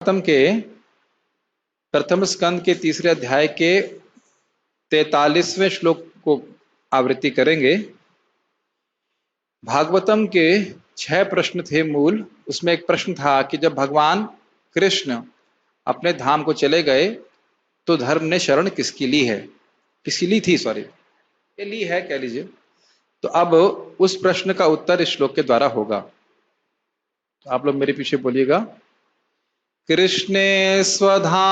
भागवतम के प्रथम स्कंद के तीसरे अध्याय के 43वें श्लोक को आवृत्ति करेंगे। भागवतम के 6 प्रश्न थे मूल। उसमें एक प्रश्न था कि जब भगवान कृष्ण अपने धाम को चले गए तो धर्म ने शरण किसकी ली है, किसकी ली थी, सॉरी ये ली है कह लीजिए। तो अब उस प्रश्न का उत्तर इस श्लोक के द्वारा होगा। तो आप लोग मेरे पीछे बोलिएगा। कृष्णे स्वधामोपगते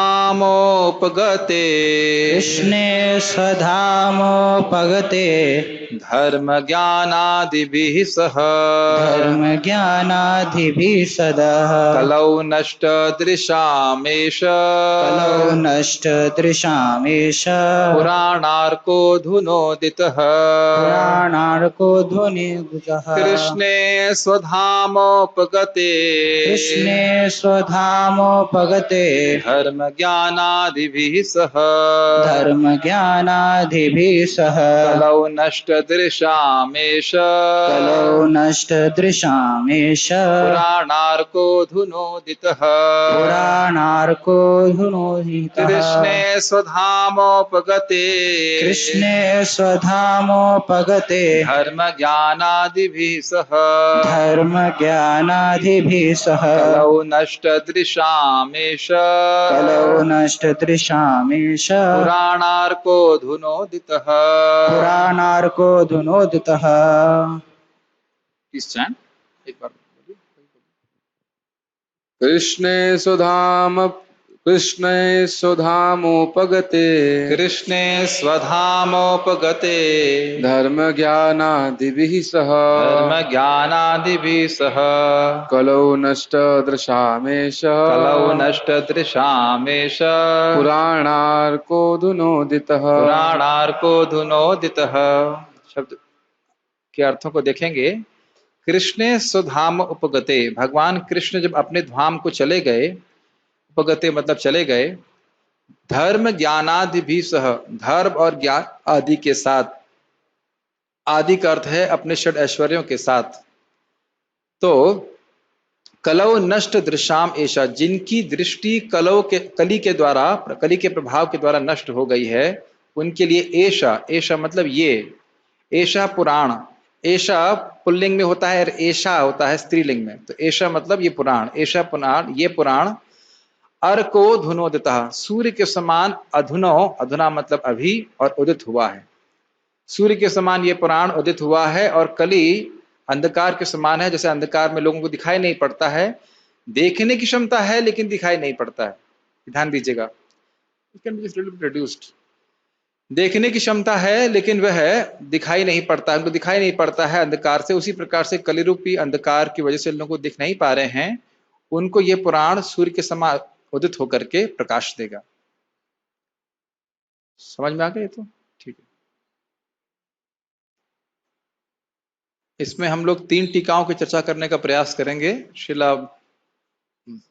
कृष्णे स्वधामोपगते धर्म ज्ञानादिभिः सह धर्म ज्ञानादिभिः सदः कलौ नष्ट दृशामेष कलौ नष्ट दृशामेष पुराणार्को धुनोदितः पुराणार्को ध्वनिर्गुजः। कृष्णे स्वधामोपगते कृष्णे स्वधामोपगते धर्म ज्ञानादिभिः सह धर्म ज्ञानादिभिः सह कलौ नष्ट दृशामेष कलौ नष्ट दृशामेष पुराणार्को धुनोदितः पुराणार्को धुनोदितः। कृष्णे स्वधामोपगते कृष्णे स्वधामोपगते धर्म ज्ञानादिभिः सह धर्म ज्ञानादिभिः सह कलौ नष्ट दृशामेष कलौ नष्ट दृशामेष पुराणार्को धुनोदितः। पुराणार्को धुनोदितः। एक बार कृष्णे स्वधामोपगते कृष्णे स्वधामोपगते धर्म ज्ञानादिभिः सह धर्म ज्ञानादिभिः सह कलौ नष्ट दृशामेष कलौ नष्ट दृशामेष पुराणार्को धुनोदितः। पुराणार्को धुनोदितः शब्द के अर्थों को देखेंगे। कृष्णे स्वधाम उपगते, भगवान कृष्ण जब अपने धाम को चले गए, उपगते मतलब चले गए, धर्म ज्ञानादि भी सह, धर्म और ज्ञान आदि के साथ, आदि का अर्थ है अपने षड ऐश्वर्यों के साथ। तो कलौ नष्ट दृशाम ऐशा, जिनकी दृष्टि कली के द्वारा, कली के प्रभाव के द्वारा नष्ट हो गई है, उनके लिए ऐशा, ऐशा मतलब ये, ऐशा पुराण, ऐशा पुल्लिंग में होता है और ऐशा होता है स्त्रीलिंग में। तो ऐशा मतलब ये पुराण, ऐशा पुराण, ये पुराण। अर्को धुनोदिता, सूर्य के समान अधुनो, अधुना मतलब अभी, और उदित हुआ है। सूर्य के समान ये पुराण उदित हुआ है। और कली अंधकार के समान है, जैसे अंधकार में लोगों को दिखाई नहीं पड़ता है, देखने की क्षमता है लेकिन दिखाई नहीं पड़ता है। ध्यान दीजिएगा, देखने की क्षमता है लेकिन वह दिखाई नहीं पड़ता, उनको दिखाई नहीं पड़ता है अंधकार से। उसी प्रकार से कलिरूपी अंधकार की वजह से लोगों को दिख नहीं पा रहे हैं, उनको ये पुराण सूर्य के समान उदित होकर के प्रकाश देगा। समझ में आ गया? तो ठीक है। इसमें हम लोग 3 टीकाओं की चर्चा करने का प्रयास करेंगे, श्रीला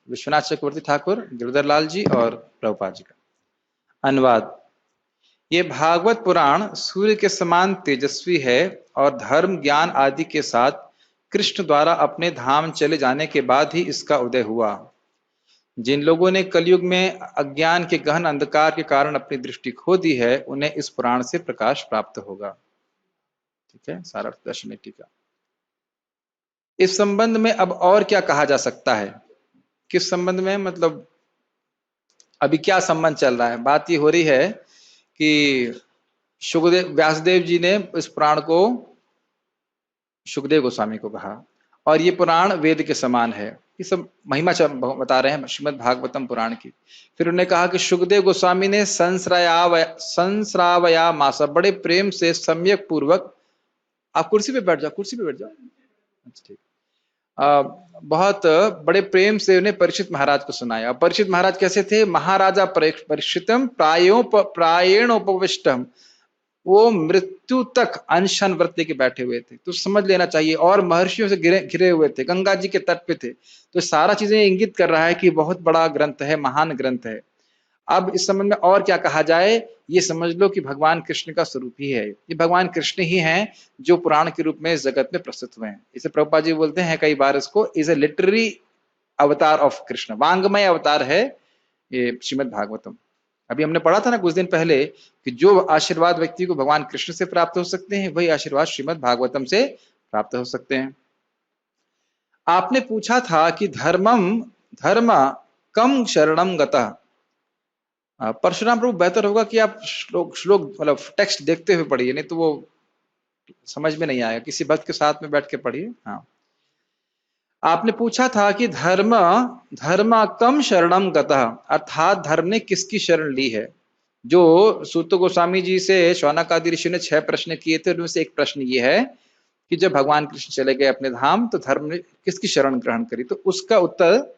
विश्वनाथ चक्रवर्ती ठाकुर, गिरधर लाल जी और प्रभुपाद जी का अनुवाद। ये भागवत पुराण सूर्य के समान तेजस्वी है और धर्म ज्ञान आदि के साथ कृष्ण द्वारा अपने धाम चले जाने के बाद ही इसका उदय हुआ। जिन लोगों ने कलयुग में अज्ञान के गहन अंधकार के कारण अपनी दृष्टि खो दी है, उन्हें इस पुराण से प्रकाश प्राप्त होगा। ठीक है, सारा दर्शन टीका। इस संबंध में अब और क्या कहा जा सकता है? किस संबंध में, मतलब अभी क्या संबंध चल रहा है? बात ये हो रही है कि सुखदेव व्यासदेव जी ने इस पुराण को सुखदेव गोस्वामी को कहा, और ये पुराण वेद के समान है। ये सब महिमा बता रहे हैं श्रीमद् भागवतम पुराण की। फिर उन्होंने कहा कि सुखदेव गोस्वामी ने संस्रावया मासा, बड़े प्रेम से सम्यक पूर्वक, आप कुर्सी पे बैठ जाओ, कुर्सी पे बैठ जाओ, अच्छा ठीक, बहुत बड़े प्रेम से उन्हें परीक्षित महाराज को सुनाया। परीक्षित महाराज कैसे थे? महाराजा परीक्षितम प्रायेण उपविष्टम, वो मृत्यु तक अनशन व्रत लेके बैठे हुए थे, तो समझ लेना चाहिए। और महर्षियों से घिरे हुए थे, गंगा जी के तट पे थे। तो सारा चीजें इंगित कर रहा है कि बहुत बड़ा ग्रंथ है, महान ग्रंथ है। अब इस संबंध में और क्या कहा जाए? ये समझ लो कि भगवान कृष्ण का स्वरूप ही है, ये भगवान कृष्ण ही हैं जो पुराण के रूप में इस जगत में प्रस्तुत हुए हैं। इसे प्रभुपाद जी बोलते हैं कई बार इसको, इज ए लिटरेरी अवतार ऑफ कृष्ण, वांगमय अवतार है ये श्रीमद् भागवतम। अभी हमने पढ़ा था ना कुछ दिन पहले कि जो आशीर्वाद व्यक्ति को भगवान कृष्ण से प्राप्त हो सकते हैं वही आशीर्वाद श्रीमद् भागवतम से प्राप्त हो सकते हैं। आपने पूछा था कि धर्म कम शरणम गतः। परशुराम प्रभु बेहतर होगा कि आप श्लोक मतलब टेक्स्ट देखते हुए पढ़िए, नहीं तो वो समझ में नहीं आएगा, किसी भक्त के साथ में बैठ के पढ़िए। हाँ, आपने पूछा था कि धर्म कम शरणम गतः, अर्थात धर्म ने किसकी शरण ली है। जो सूत गोस्वामी जी से शौनक आदि ऋषि ने 6 प्रश्न किए थे उनमें से एक प्रश्न ये है कि जब भगवान कृष्ण चले गए अपने धाम तो धर्म ने किसकी शरण ग्रहण करी, तो उसका उत्तर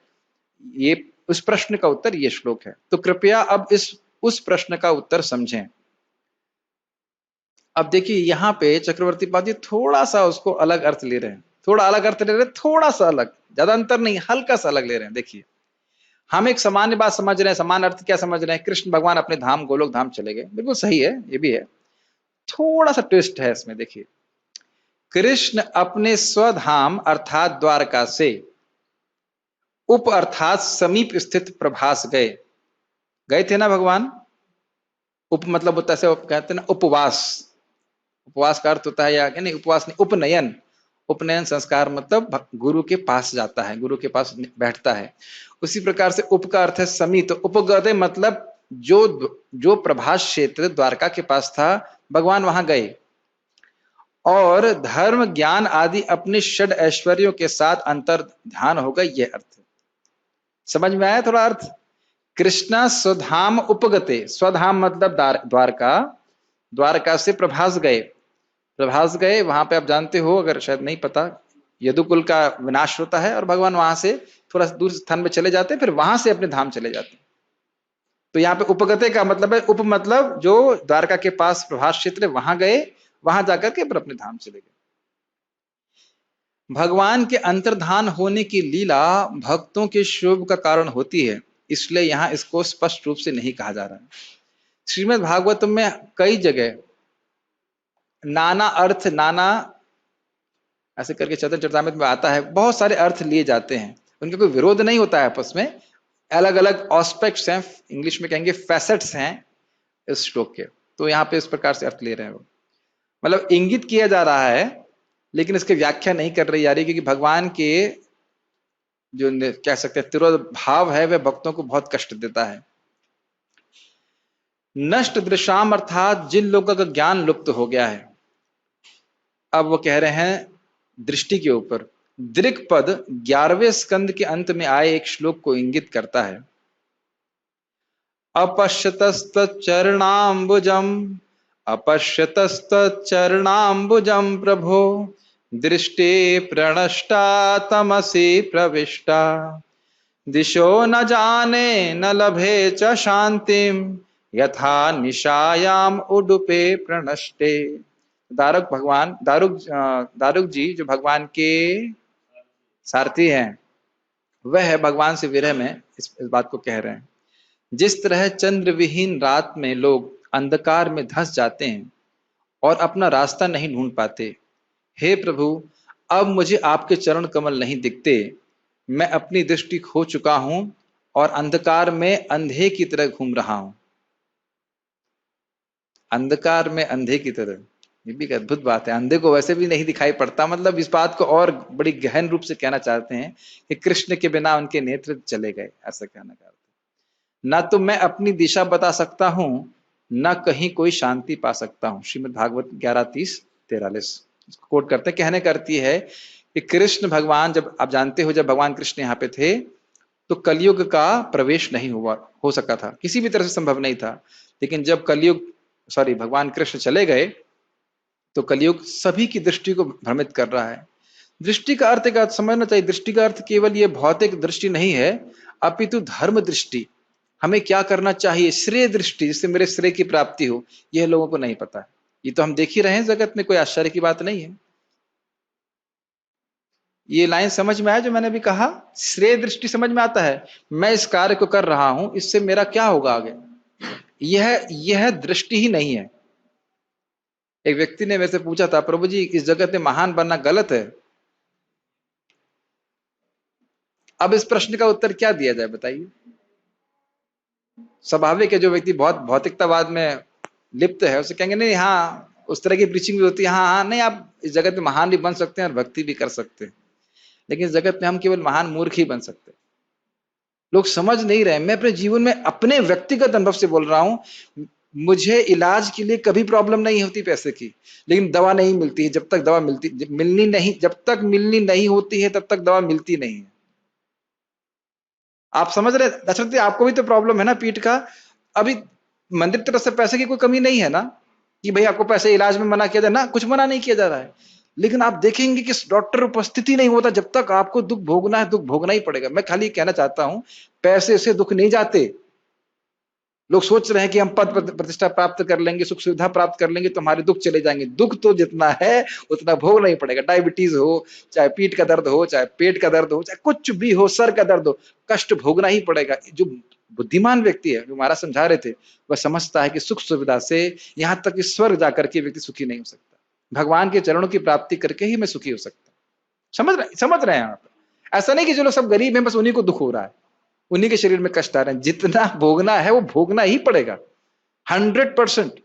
ये, उस प्रश्न का उत्तर ये श्लोक है। तो कृपया अब उस प्रश्न का उत्तर समझें। अब देखिए यहाँ पे चक्रवर्ती पाद थोड़ा सा उसको अलग अर्थ ले रहे हैं, थोड़ा अलग अर्थ ले रहे हैं, थोड़ा सा अलग, ज्यादा अंतर नहीं, हल्का सा अलग ले रहे हैं। देखिए हम एक सामान्य बात समझ रहे हैं, समान अर्थ क्या समझ रहे हैं, कृष्ण भगवान अपने धाम गोलोक धाम चले गए, बिल्कुल सही है, ये भी है, थोड़ा सा ट्विस्ट है इसमें। देखिए कृष्ण अपने स्वधाम अर्थात द्वारका से उप अर्थात समीप स्थित प्रभास गए थे ना भगवान। उप मतलब होता है, कहते हैं ना उपवास, उपवास का अर्थ होता है, या नहीं उपवास नहीं, उपनयन, उपनयन संस्कार मतलब गुरु के पास जाता है, गुरु के पास बैठता है। उसी प्रकार से उप का अर्थ है समीप, तो उपगते मतलब जो प्रभास क्षेत्र द्वारका के पास था भगवान वहां गए और धर्म ज्ञान आदि अपने षड ऐश्वर्यों के साथ अंतर ध्यान होगा, यह अर्थ समझ में आया थोड़ा अर्थ। कृष्णा स्वधाम उपगते, स्वधाम मतलब द्वारका, द्वारका से प्रभास गए, वहां पे आप जानते हो, अगर शायद नहीं पता, यदुकुल का विनाश होता है और भगवान वहां से थोड़ा दूर स्थान में चले जाते हैं, फिर वहां से अपने धाम चले जाते हैं। तो यहाँ पे उपगते का मतलब है, उप मतलब जो द्वारका के पास प्रभास क्षेत्र है वहां गए, वहां जाकर के फिर अपने धाम चले गए। भगवान के अंतर्धान होने की लीला भक्तों के शोभ का कारण होती है, इसलिए यहां इसको स्पष्ट रूप से नहीं कहा जा रहा है। श्रीमद् भागवतम में कई जगह नाना अर्थ, नाना ऐसे करके चैतन्य चरितामृत में आता है, बहुत सारे अर्थ लिए जाते हैं, उनका कोई विरोध नहीं होता है आपस में, अलग अलग ऑस्पेक्ट्स हैं, इंग्लिश में कहेंगे फैसेट्स हैं इस श्लोक के। तो यहाँ पे इस प्रकार से अर्थ ले रहे हैं वो, मतलब इंगित किया जा रहा है लेकिन इसकी व्याख्या नहीं कर रही जा रही, क्योंकि भगवान के जो कह सकते हैं तिरोध भाव है वह भक्तों को बहुत कष्ट देता है। नष्ट दृशाम अर्थात जिन लोगों का ज्ञान लुप्त हो गया है, अब वो कह रहे हैं दृष्टि के ऊपर। दृक् पद 11वें स्कंद के अंत में आए एक श्लोक को इंगित करता है। अपश्यतस्तचरणाम्बुजम प्रभो दृष्टि प्रणष्टा तमसि प्रविष्टा दिशो न जाने न लभे च शांतिम यथा निशायाम उडुपे प्रणष्टे। दारुक जी जो भगवान के सारथी हैं, वह भगवान से विरह में इस बात को कह रहे हैं। जिस तरह चंद्र विहीन रात में लोग अंधकार में धंस जाते हैं और अपना रास्ता नहीं ढूंढ पाते, हे प्रभु अब मुझे आपके चरण कमल नहीं दिखते, मैं अपनी दृष्टि खो चुका हूं और अंधकार में अंधे की तरह घूम रहा हूं। अंधकार में अंधे की तरह, ये भी एक अद्भुत बात है, अंधे को वैसे भी नहीं दिखाई पड़ता, मतलब इस बात को और बड़ी गहन रूप से कहना चाहते हैं कि कृष्ण के बिना उनके नेत्र चले गए, ऐसा कहना चाहते हैं। ना तो मैं अपनी दिशा बता सकता हूं, ना कहीं कोई शांति पा सकता हूं। श्रीमद् भागवत 11:30-43 कोट करते, कहने करती है कि कृष्ण भगवान, जब आप जानते हो जब भगवान कृष्ण यहाँ पे थे तो कलयुग का प्रवेश नहीं हो सका था, किसी भी तरह से संभव नहीं था। लेकिन जब भगवान कृष्ण चले गए तो कलयुग सभी की दृष्टि को भ्रमित कर रहा है। दृष्टि का अर्थ का समझना चाहिए, दृष्टि का अर्थ केवल ये भौतिक दृष्टि नहीं है, अपितु धर्म दृष्टि, हमें क्या करना चाहिए, श्रेय दृष्टि, जिससे मेरे श्रेय की प्राप्ति हो, यह लोगों को नहीं पता है। ये तो हम देख ही रहे हैं जगत में, कोई आश्चर्य की बात नहीं है। ये लाइन समझ में आया जो मैंने अभी कहा, श्रेय दृष्टि समझ में आता है, मैं इस कार्य को कर रहा हूं, इससे मेरा क्या होगा आगे, यह दृष्टि ही नहीं है। एक व्यक्ति ने मेरे से पूछा था, प्रभु जी इस जगत में महान बनना गलत है? अब इस प्रश्न का उत्तर क्या दिया जाए बताइए? स्वाभाविक है, जो व्यक्ति बहुत भौतिकतावाद में लिप्त है उसे कहेंगे नहीं, हाँ उस तरह की प्रीचिंग भी होती है, हाँ हाँ नहीं, आप इस जगत में महान भी बन सकते हैं और भक्ति भी कर सकते हैं, लेकिन इस जगत में हम केवल महान मूर्ख ही बन सकते हैं। लोग समझ नहीं रहे। मैं अपने जीवन में अपने व्यक्तिगत अनुभव से बोल रहा हूं, मुझे इलाज के लिए कभी प्रॉब्लम नहीं होती पैसे की, लेकिन दवा नहीं मिलती है। जब तक दवा मिलनी नहीं, जब तक मिलनी नहीं होती है तब तक दवा मिलती नहीं है। आप समझ रहे दशरथ जी? आपको भी तो प्रॉब्लम है ना पीठ का। अभी मंदिर की तरफ से पैसे की कोई कमी नहीं है ना कि भाई आपको पैसे इलाज में मना किया जाए ना, कुछ मना नहीं किया जा रहा है, लेकिन आप देखेंगे कि डॉक्टर उपस्थिति नहीं होता जब तक आपको दुख भोगना है, दुख भोगना ही पड़ेगा। मैं खाली कहना चाहता हूं, पैसे से दुख नहीं जाते। लोग सोच रहे हैं कि हम पद प्रतिष्ठा प्राप्त कर लेंगे, सुख सुविधा प्राप्त कर लेंगे तो हमारे दुख चले जाएंगे। दुख तो जितना है उतना भोगना ही पड़ेगा। डायबिटीज हो, चाहे पीठ का दर्द हो, चाहे पेट का दर्द हो, चाहे कुछ भी हो, सर का दर्द हो, कष्ट भोगना ही पड़ेगा। जो बुद्धिमान व्यक्ति है, जो महाराज समझा रहे थे, वह समझता है कि सुख सुविधा से यहां तक कि स्वर्ग जाकर के व्यक्ति सुखी नहीं हो सकता। भगवान के चरणों की प्राप्ति करके ही मैं सुखी हो सकता। समझ रहे हैं आप? ऐसा नहीं कि जो लोग सब गरीब हैं बस उन्हीं को दुख हो रहा है, उन्हीं के शरीर में कष्ट आ रहे हैं। जितना भोगना है वो भोगना ही पड़ेगा 100%।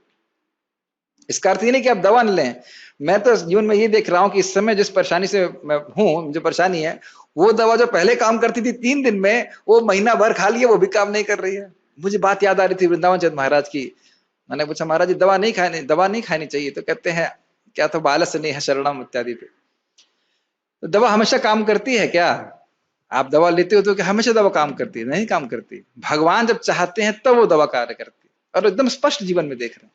इसका अर्थ ये नहीं कि आप दवा न लें। मैं तो जीवन में ये देख रहा हूं कि इस समय जिस परेशानी से मैं हूं, जो परेशानी है, वो दवा जो पहले काम करती थी 3 दिन में, वो महीना भर खा लिया वो भी काम नहीं कर रही है। मुझे बात याद आ रही थी वृंदावन चंद महाराज की। मैंने पूछा महाराज जी दवा नहीं खानी चाहिए, तो कहते हैं क्या तो बालस नहीं है शरणम इत्यादि पे। तो दवा हमेशा काम करती है क्या? आप दवा लेते हो तो क्या हमेशा दवा काम करती है? नहीं काम करती। भगवान जब चाहते हैं तब वो दवा कार्य करती है, और एकदम स्पष्ट जीवन में देख रहे हैं।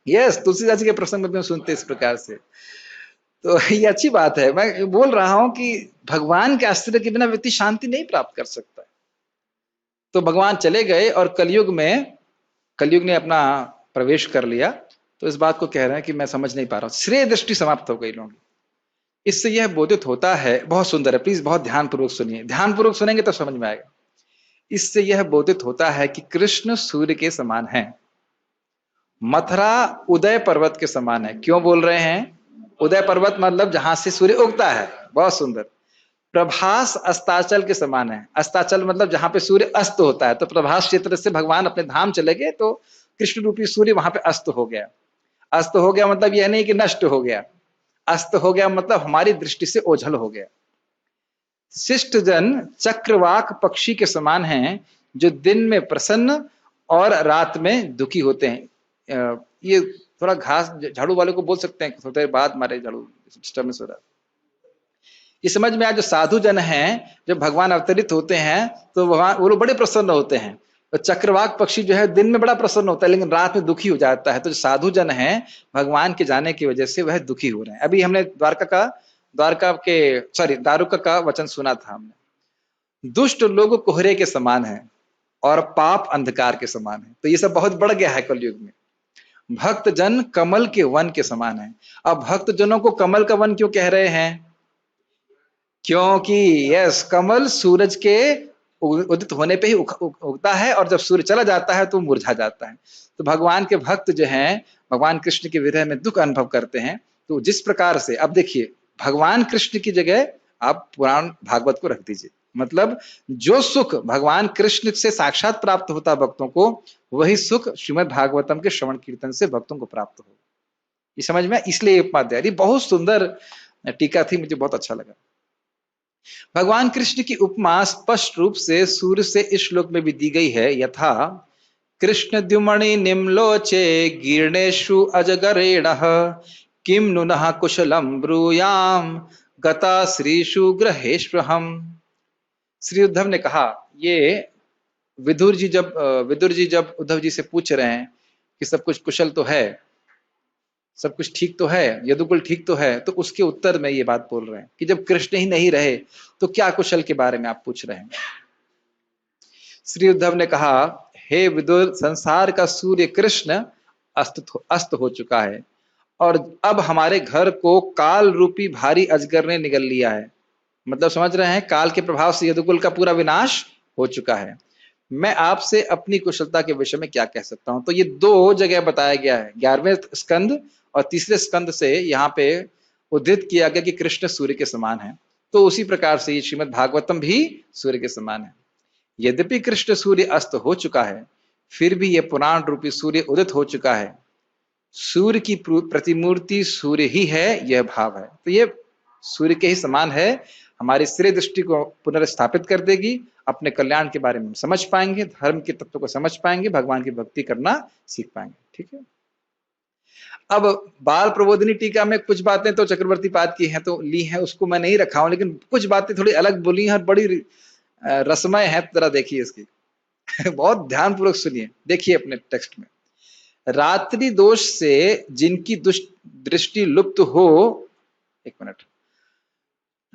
यस, तुलसीदास जी के प्रसंग में सुनते इस प्रकार से, तो ये अच्छी बात है। मैं बोल रहा हूं कि भगवान के आश्रय के बिना व्यक्ति शांति नहीं प्राप्त कर सकता। तो भगवान चले गए और कलयुग ने अपना प्रवेश कर लिया। तो इस बात को कह रहे हैं कि मैं समझ नहीं पा रहा हूं, श्रेय दृष्टि समाप्त हो गई लोगों की। इससे यह बोधित होता है, बहुत सुंदर है, प्लीज बहुत ध्यानपूर्वक सुनिए, ध्यानपूर्वक सुनेंगे तो समझ में आएगा। इससे यह बोधित होता है कि कृष्ण सूर्य के समान है, मथुरा उदय पर्वत के समान है। क्यों बोल रहे हैं? उदय पर्वत मतलब जहां से सूर्य उगता है, बहुत सुंदर। प्रभास अस्ताचल के समान है, अस्ताचल मतलब जहां पे सूर्य अस्त होता है। तो प्रभास क्षेत्र से भगवान अपने धाम चले गए तो कृष्ण रूपी सूर्य वहां पे अस्त हो गया। अस्त हो गया मतलब यह नहीं कि नष्ट हो गया, अस्त हो गया मतलब हमारी दृष्टि से ओझल हो गया। शिष्ट जन चक्रवाक पक्षी के समान हैं, जो दिन में प्रसन्न और रात में दुखी होते हैं। ये थोड़ा घास झाड़ू वाले को बोल सकते हैं, थोड़ी देर बाद मारे झाड़ू डिस्टर्बेंस हो रहा है। ये समझ में आया, जो साधु जन हैं, जब भगवान अवतरित होते हैं तो वो लोग बड़े प्रसन्न होते हैं। तो चक्रवाक पक्षी जो है दिन में बड़ा प्रसन्न होता है लेकिन रात में दुखी हो जाता है। तो जो साधु जन हैं भगवान के जाने की वजह से वह दुखी हो रहे हैं। अभी हमने दारुका का वचन सुना था हमने। दुष्ट लोग कोहरे के समान है और पाप अंधकार के समान है। तो ये सब बहुत बढ़ गया है कलयुग में। भक्त जन कमल के वन के समान है। अब भक्त जनों को कमल का वन क्यों कह रहे हैं? क्योंकि यस, कमल सूरज के उदित होने पे ही उगता है और जब सूर्य चला जाता है तो मुरझा जाता है। तो भगवान के भक्त जो हैं, भगवान कृष्ण के विरह में दुख अनुभव करते हैं। तो जिस प्रकार से, अब देखिए, भगवान कृष्ण की जगह आप पुराण भागवत को रख दीजिए। मतलब जो सुख भगवान कृष्ण से साक्षात प्राप्त होता है भक्तों को, वही सुख श्रीमद् भागवतम के श्रवण कीर्तन से भक्तों को प्राप्त हो। ये समझ में? इसलिए उपाध्याय बहुत सुंदर टीका थी, मुझे बहुत अच्छा लगा। भगवान कृष्ण की उपमा स्पष्ट रूप से सूर्य से इस श्लोक में भी दी गई है। यथा कृष्ण द्युमणि निम्लोचे गिरणेषु अजगरेण किम नुनः कुशलम ब्रूयाम गता श्रीषु ग्रहेष्वहम। श्री उद्धव ने कहा, ये विदुर जी जब उद्धव जी से पूछ रहे हैं कि सब कुछ कुशल तो है, सब कुछ ठीक तो है, यदुकुल ठीक तो है, तो उसके उत्तर में ये बात बोल रहे हैं कि जब कृष्ण ही नहीं रहे तो क्या कुशल के बारे में आप पूछ रहे हैं। श्री उद्धव ने कहा, हे विदुर, संसार का सूर्य कृष्ण अस्त हो चुका है और अब हमारे घर को काल रूपी भारी अजगर ने निगल लिया है। मतलब समझ रहे हैं, काल के प्रभाव से यदुकुल का पूरा विनाश हो चुका है। मैं आपसे अपनी कुशलता के विषय में क्या कह सकता हूं? तो ये 2 जगह बताया गया है, 11वें स्कंद और 3रे स्कंद से यहाँ पे उद्धृत किया गया कि कृष्ण सूर्य के समान है। तो उसी प्रकार से ये श्रीमद् भागवतम भी सूर्य के समान है। यद्यपि कृष्ण सूर्य अस्त हो चुका है, फिर भी यह पुराण रूपी सूर्य उदित हो चुका है। सूर्य की प्रतिमूर्ति सूर्य ही है, यह भाव है। तो ये सूर्य के ही समान है, हमारी श्रेय दृष्टि को पुनर्स्थापित कर देगी, अपने कल्याण के बारे में समझ पाएंगे, धर्म के तत्व को समझ पाएंगे, भगवान की भक्ति करना सीख पाएंगे। ठीक है। अब बाल प्रबोधिनी टीका में कुछ बातें तो चक्रवर्ती पाद की हैं, तो ली हैं, उसको मैं नहीं रखा हूं, लेकिन कुछ बातें थोड़ी अलग बोली हैं और बड़ी रसमय है। जरा देखिए इसकी बहुत ध्यानपूर्वक सुनिए। देखिए अपने टेक्स्ट में, रात्रि दोष से जिनकी दृष्टि लुप्त हो, एक मिनट,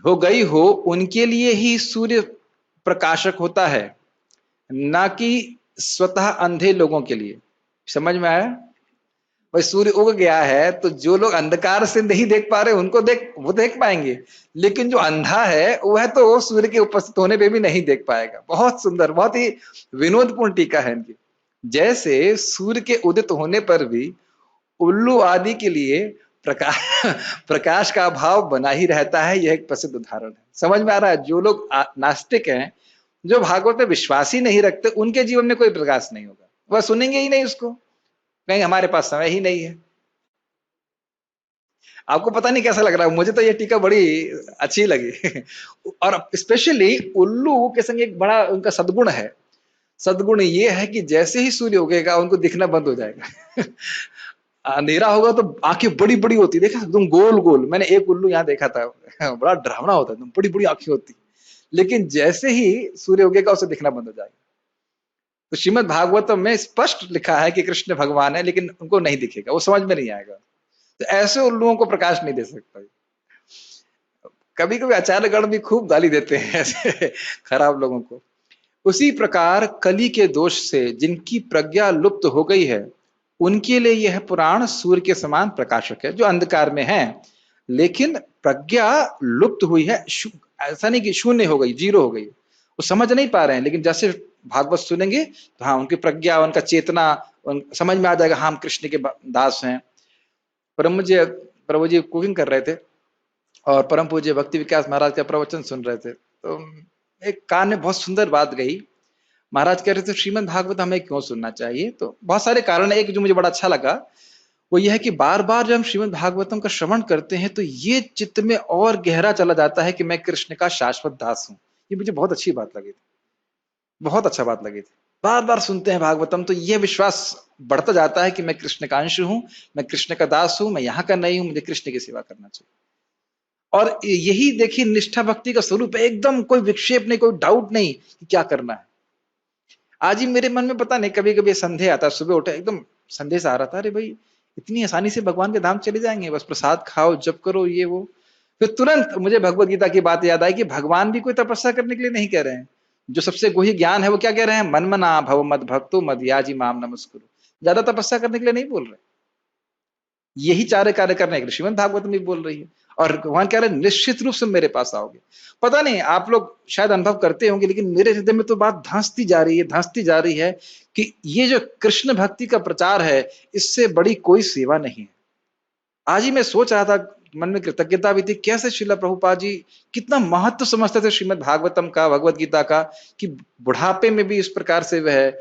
हो गई हो, उनके लिए ही सूर्य प्रकाशक होता है, ना कि स्वतः अंधे लोगों के लिए। समझ में आया? भाई सूर्य उग गया है तो जो लोग अंधकार से नहीं देख पा रहे उनको वो देख पाएंगे, लेकिन जो अंधा है वह तो सूर्य के उपस्थित होने पे भी नहीं देख पाएगा। बहुत सुंदर, बहुत ही विनोदपूर्ण टीका है इनकी। जैसे सूर्य के उदित होने पर भी उल्लू आदि के लिए प्रकाश का अभाव बना ही रहता है, यह एक प्रसिद्ध उदाहरण है। समझ में आ रहा है? जो लोग नास्तिक हैं, जो भागवत में विश्वास ही नहीं रखते, उनके जीवन में कोई प्रकाश नहीं होगा, वह सुनेंगे ही नहीं उसको, कहेंगे हमारे पास समय ही नहीं है। आपको पता नहीं कैसा लग रहा है, मुझे तो यह टीका बड़ी अच्छी लगी और स्पेशली उल्लू के संग एक बड़ा उनका सद्गुण है। सद्गुण ये है कि जैसे ही सूर्य उगेगा उनको दिखना बंद हो जाएगा अंधेरा होगा तो आंखें बड़ी बड़ी होती, देखा एकदम गोल गोल। मैंने एक उल्लू यहाँ देखा था, बड़ा डरावना होता है, बड़ी बड़ी आंखें होती, लेकिन जैसे ही सूर्य उगेगा उसे दिखना बंद हो जाएगा। तो श्रीमद् भागवतम में स्पष्ट लिखा है कि कृष्ण भगवान है, लेकिन उनको नहीं दिखेगा, वो समझ में नहीं आएगा। तो ऐसे उल्लुओं को प्रकाश नहीं दे सकता। कभी कभी आचार्यगण भी खूब गाली देते हैं ऐसे खराब लोगों को। उसी प्रकार कली के दोष से जिनकी प्रज्ञा लुप्त हो गई है, उनके लिए यह पुराण सूर्य के समान प्रकाशक है। जो अंधकार में है लेकिन प्रज्ञा लुप्त हुई है, ऐसा नहीं कि शून्य हो गई, जीरो हो गई, वो समझ नहीं पा रहे हैं, लेकिन जैसे भागवत सुनेंगे तो हाँ, उनकी प्रज्ञा, उनका चेतना समझ में आ जाएगा, हम कृष्ण के दास हैं। प्रभु जी कुकिंग कर रहे थे और परम पूज्य भक्ति विकास महाराज का प्रवचन सुन रहे थे, तो एक कान में बहुत सुंदर बात गई। महाराज कह रहे थे श्रीमद् भागवत हमें क्यों सुनना चाहिए? तो बहुत सारे कारण है। एक जो मुझे बड़ा अच्छा लगा वो यह है कि बार बार जब हम श्रीमद् भागवतम का श्रवण करते हैं तो ये चित्त में और गहरा चला जाता है कि मैं कृष्ण का शाश्वत दास हूं। ये मुझे बहुत अच्छी बात लगी थी, बहुत अच्छा बात लगी थी। बार बार सुनते हैं भागवतम तो यह विश्वास बढ़ता जाता है कि मैं कृष्ण का अंश हूं, मैं कृष्ण का दास हूं, मैं यहाँ का नहीं हूं, मुझे कृष्ण की सेवा करना चाहिए। और यही देखिए निष्ठा भक्ति का स्वरूप है, एकदम कोई विक्षेप नहीं, कोई डाउट नहीं कि क्या करना है। आज ही मेरे मन में पता नहीं कभी कभी संदेह आता है, सुबह उठे एकदम संदेह से आ रहा था, अरे भाई इतनी आसानी से भगवान के धाम चले जाएंगे, बस प्रसाद खाओ, जप करो, ये वो। फिर तुरंत मुझे भगवत गीता की बात याद आई कि भगवान भी कोई तपस्या करने के लिए नहीं कह रहे हैं। जो सबसे गुह्य ज्ञान है वो क्या कह रहे हैं? मन मना भव मद भक्तो मद याजी माम नमस्कुरु। ज्यादा तपस्या करने के लिए नहीं बोल रहे, यही चारे कार्य करने के लिए श्रीमद् भागवत में बोल रही है। और भगवान कह रहे हैं निश्चित रूप से मेरे पास आओगे। पता नहीं आप लोग शायद अनुभव करते होंगे, लेकिन मेरे हृदय में तो बात धंसती जा रही है, धंसती जा रही है कि ये जो कृष्ण भक्ति का प्रचार है, इससे बड़ी कोई सेवा नहीं है। आज ही मैं सोच रहा था, मन में कृतज्ञता भी थी, कैसे श्रील प्रभुपाद जी कितना महत्व समझते थे श्रीमद् भागवतम का, भगवत गीता का, कि बुढ़ापे में भी इस प्रकार से वह,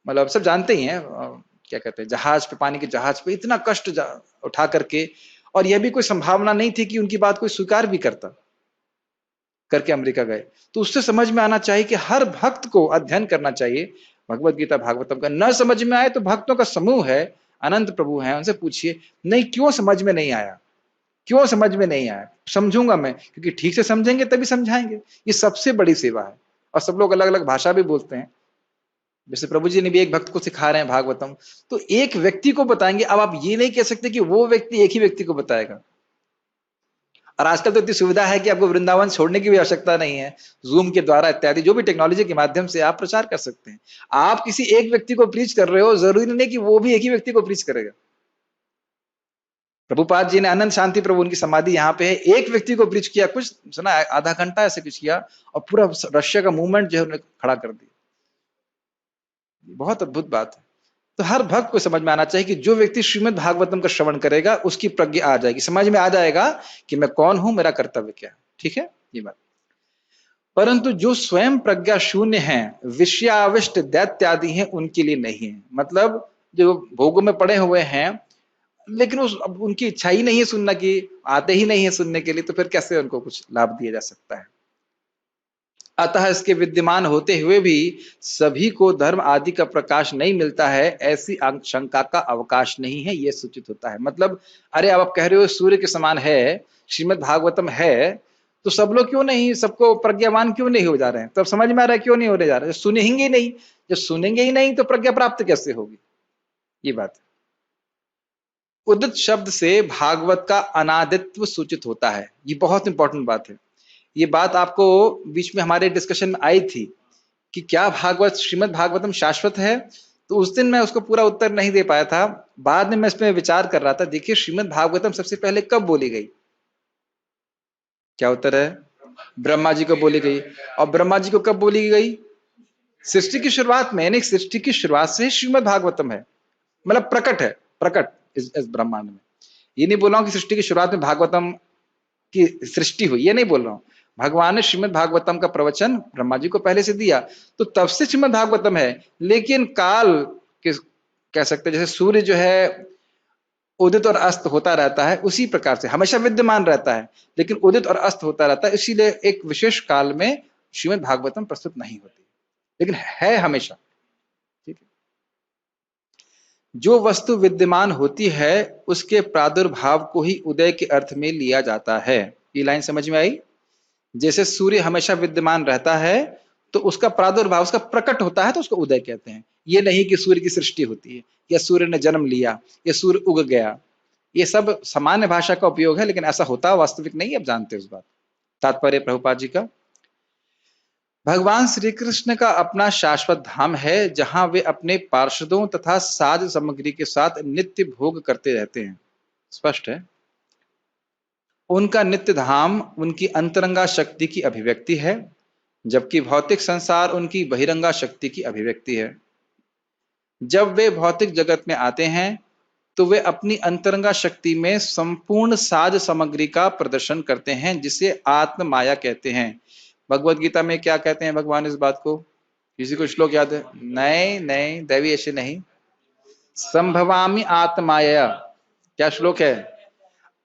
मतलब सब जानते ही हैं क्या कहते हैं, जहाज पे, पानी के जहाज पे इतना कष्ट उठा करके, और यह भी कोई संभावना नहीं थी कि उनकी बात कोई स्वीकार भी करके अमेरिका गए। तो उससे समझ में आना चाहिए कि हर भक्त को अध्ययन करना चाहिए भगवत गीता भागवतम का। न समझ में आए तो भक्तों का समूह है, अनंत प्रभु हैं, उनसे पूछिए नहीं क्यों समझ में नहीं आया, क्यों समझ में नहीं आया, समझूंगा मैं, क्योंकि ठीक से समझेंगे तभी समझाएंगे। ये सबसे बड़ी सेवा है। और सब लोग अलग अलग भाषा भी बोलते हैं, जैसे प्रभु जी ने भी एक भक्त को सिखा रहे हैं भागवतम, तो एक व्यक्ति को बताएंगे। अब आप ये नहीं कह सकते कि वो व्यक्ति एक ही व्यक्ति को बताएगा। और आजकल तो इतनी सुविधा है कि आपको वृंदावन छोड़ने की भी आवश्यकता नहीं है, जूम के द्वारा इत्यादि जो भी टेक्नोलॉजी के माध्यम से आप प्रचार कर सकते हैं। आप किसी एक व्यक्ति को प्रीच कर रहे हो, जरूरी नहीं कि वो भी एक ही व्यक्ति को प्रीच करेगा। प्रभुपाद जी ने आनंद शांति प्रभु, उनकी समाधि यहाँ पे है, एक व्यक्ति को प्रीच किया, कुछ सुना आधा घंटा ऐसे कुछ किया, और पूरा रशिया का मूवमेंट जो है उन्होंने खड़ा कर दिया। बहुत अद्भुत बात है। तो हर भक्त को समझ में आना चाहिए कि जो व्यक्ति श्रीमद् भागवतम का श्रवण करेगा उसकी प्रज्ञा आ जाएगी, समझ में आ जाएगा कि मैं कौन हूं, मेरा कर्तव्य क्या है। ठीक है ये बात। परंतु जो स्वयं प्रज्ञा शून्य है, विषयाविष्ट दैत्य आदि हैं, उनके लिए नहीं है। मतलब जो भोगों में पड़े हुए हैं लेकिन अब उनकी इच्छा ही नहीं है सुनना की, आते ही नहीं है सुनने के लिए, तो फिर कैसे उनको कुछ लाभ दिया जा सकता है। अतः इसके विद्यमान होते हुए भी सभी को धर्म आदि का प्रकाश नहीं मिलता है, ऐसी शंका का अवकाश नहीं है, यह सूचित होता है। मतलब अरे अब आप कह रहे हो सूर्य के समान है, श्रीमद् भागवतम है, तो सब लोग क्यों नहीं, सबको प्रज्ञावान क्यों नहीं हो जा रहे हैं? तब समझ में आ रहा है क्यों नहीं होने जा रहे, सुनेंगे नहीं। जब सुनेंगे ही नहीं तो प्रज्ञा प्राप्त कैसे होगी, ये बात। उदित शब्द से भागवत का अनादित्व सूचित होता है, ये बहुत इंपॉर्टेंट बात है। ये बात आपको बीच में हमारे डिस्कशन में आई थी कि क्या भागवत श्रीमद् भागवतम शाश्वत है, तो उस दिन मैं उसको पूरा उत्तर नहीं दे पाया था। बाद में मैं इसमें विचार कर रहा था। देखिए श्रीमद् भागवतम सबसे पहले कब बोली गई? क्या उत्तर है? ब्रह्मा जी को बोली गई। और ब्रह्मा जी को कब बोली गई? सृष्टि की शुरुआत में। यानी सृष्टि की शुरुआत से श्रीमद् भागवतम है, मतलब प्रकट है, प्रकट इस ब्रह्मांड में। ये नहीं बोल रहा हूं कि सृष्टि की शुरुआत में भागवतम की सृष्टि हुई, ये नहीं बोल रहा हूं। भगवान ने श्रीमद् भागवतम का प्रवचन ब्रह्मा जी को पहले से दिया, तो तब से श्रीमद् भागवतम है। लेकिन काल कह सकते हैं, जैसे सूर्य जो है उदित और अस्त होता रहता है, उसी प्रकार से हमेशा विद्यमान रहता है, लेकिन उदित और अस्त होता रहता है, इसीलिए एक विशेष काल में श्रीमद् भागवतम प्रस्तुत नहीं होती, लेकिन है हमेशा। ठीक है। जो वस्तु विद्यमान होती है उसके प्रादुर्भाव को ही उदय के अर्थ में लिया जाता है। ये लाइन समझ में आई? जैसे सूर्य हमेशा विद्यमान रहता है तो उसका प्रादुर्भाव, उसका प्रकट होता है, तो उसको उदय कहते हैं। ये नहीं कि सूर्य की सृष्टि होती है या सूर्य ने जन्म लिया या सूर्य उग गया। ये सब सामान्य भाषा का उपयोग है, लेकिन ऐसा होता वास्तविक नहीं, अब जानते उस बात। तात्पर्य प्रभुपाद जी का, भगवान श्री कृष्ण का अपना शाश्वत धाम है जहां वे अपने पार्षदों तथा साज सामग्री के साथ नित्य भोग करते रहते हैं। स्पष्ट है। उनका नित्य धाम उनकी अंतरंगा शक्ति की अभिव्यक्ति है, जबकि भौतिक संसार उनकी बहिरंगा शक्ति की अभिव्यक्ति है। जब वे भौतिक जगत में आते हैं तो वे अपनी अंतरंगा शक्ति में संपूर्ण साज सामग्री का प्रदर्शन करते हैं, जिसे आत्म माया कहते हैं। भगवत गीता में क्या कहते हैं भगवान इस बात को? किसी को श्लोक याद है? नहीं नहीं, दैवी ऐसे नहीं। संभवामि आत्माया, क्या श्लोक है?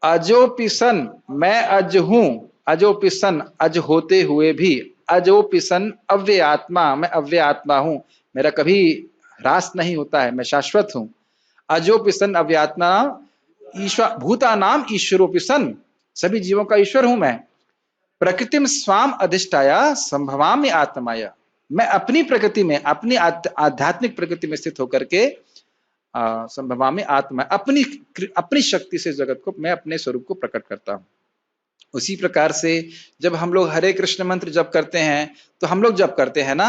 अजोपिसन, मैं अज हूं, अजोपिसन अज होते हुए भी, अजोपिसन अव्यय आत्मा, मैं अव्यय आत्मा हूं, मेरा कभी ह्रास नहीं होता है, मैं शाश्वत हूं। अजोपिसन अव्यात्मा ईश्वर भूता नाम ईश्वरोपिसन, सभी जीवों का ईश्वर हूं मैं। प्रकृतिम स्वाम अधिष्ठाया संभवामि आत्माया, मैं अपनी प्रकृति में, अपनी आध्यात्मिक प्रकृति में स्थित होकर के संभवामि आत्मा, अपनी शक्ति से जगत को, मैं अपने स्वरूप को प्रकट करता हूं। उसी प्रकार से जब हम लोग हरे कृष्ण मंत्र जप करते हैं, तो हम लोग जप करते हैं ना,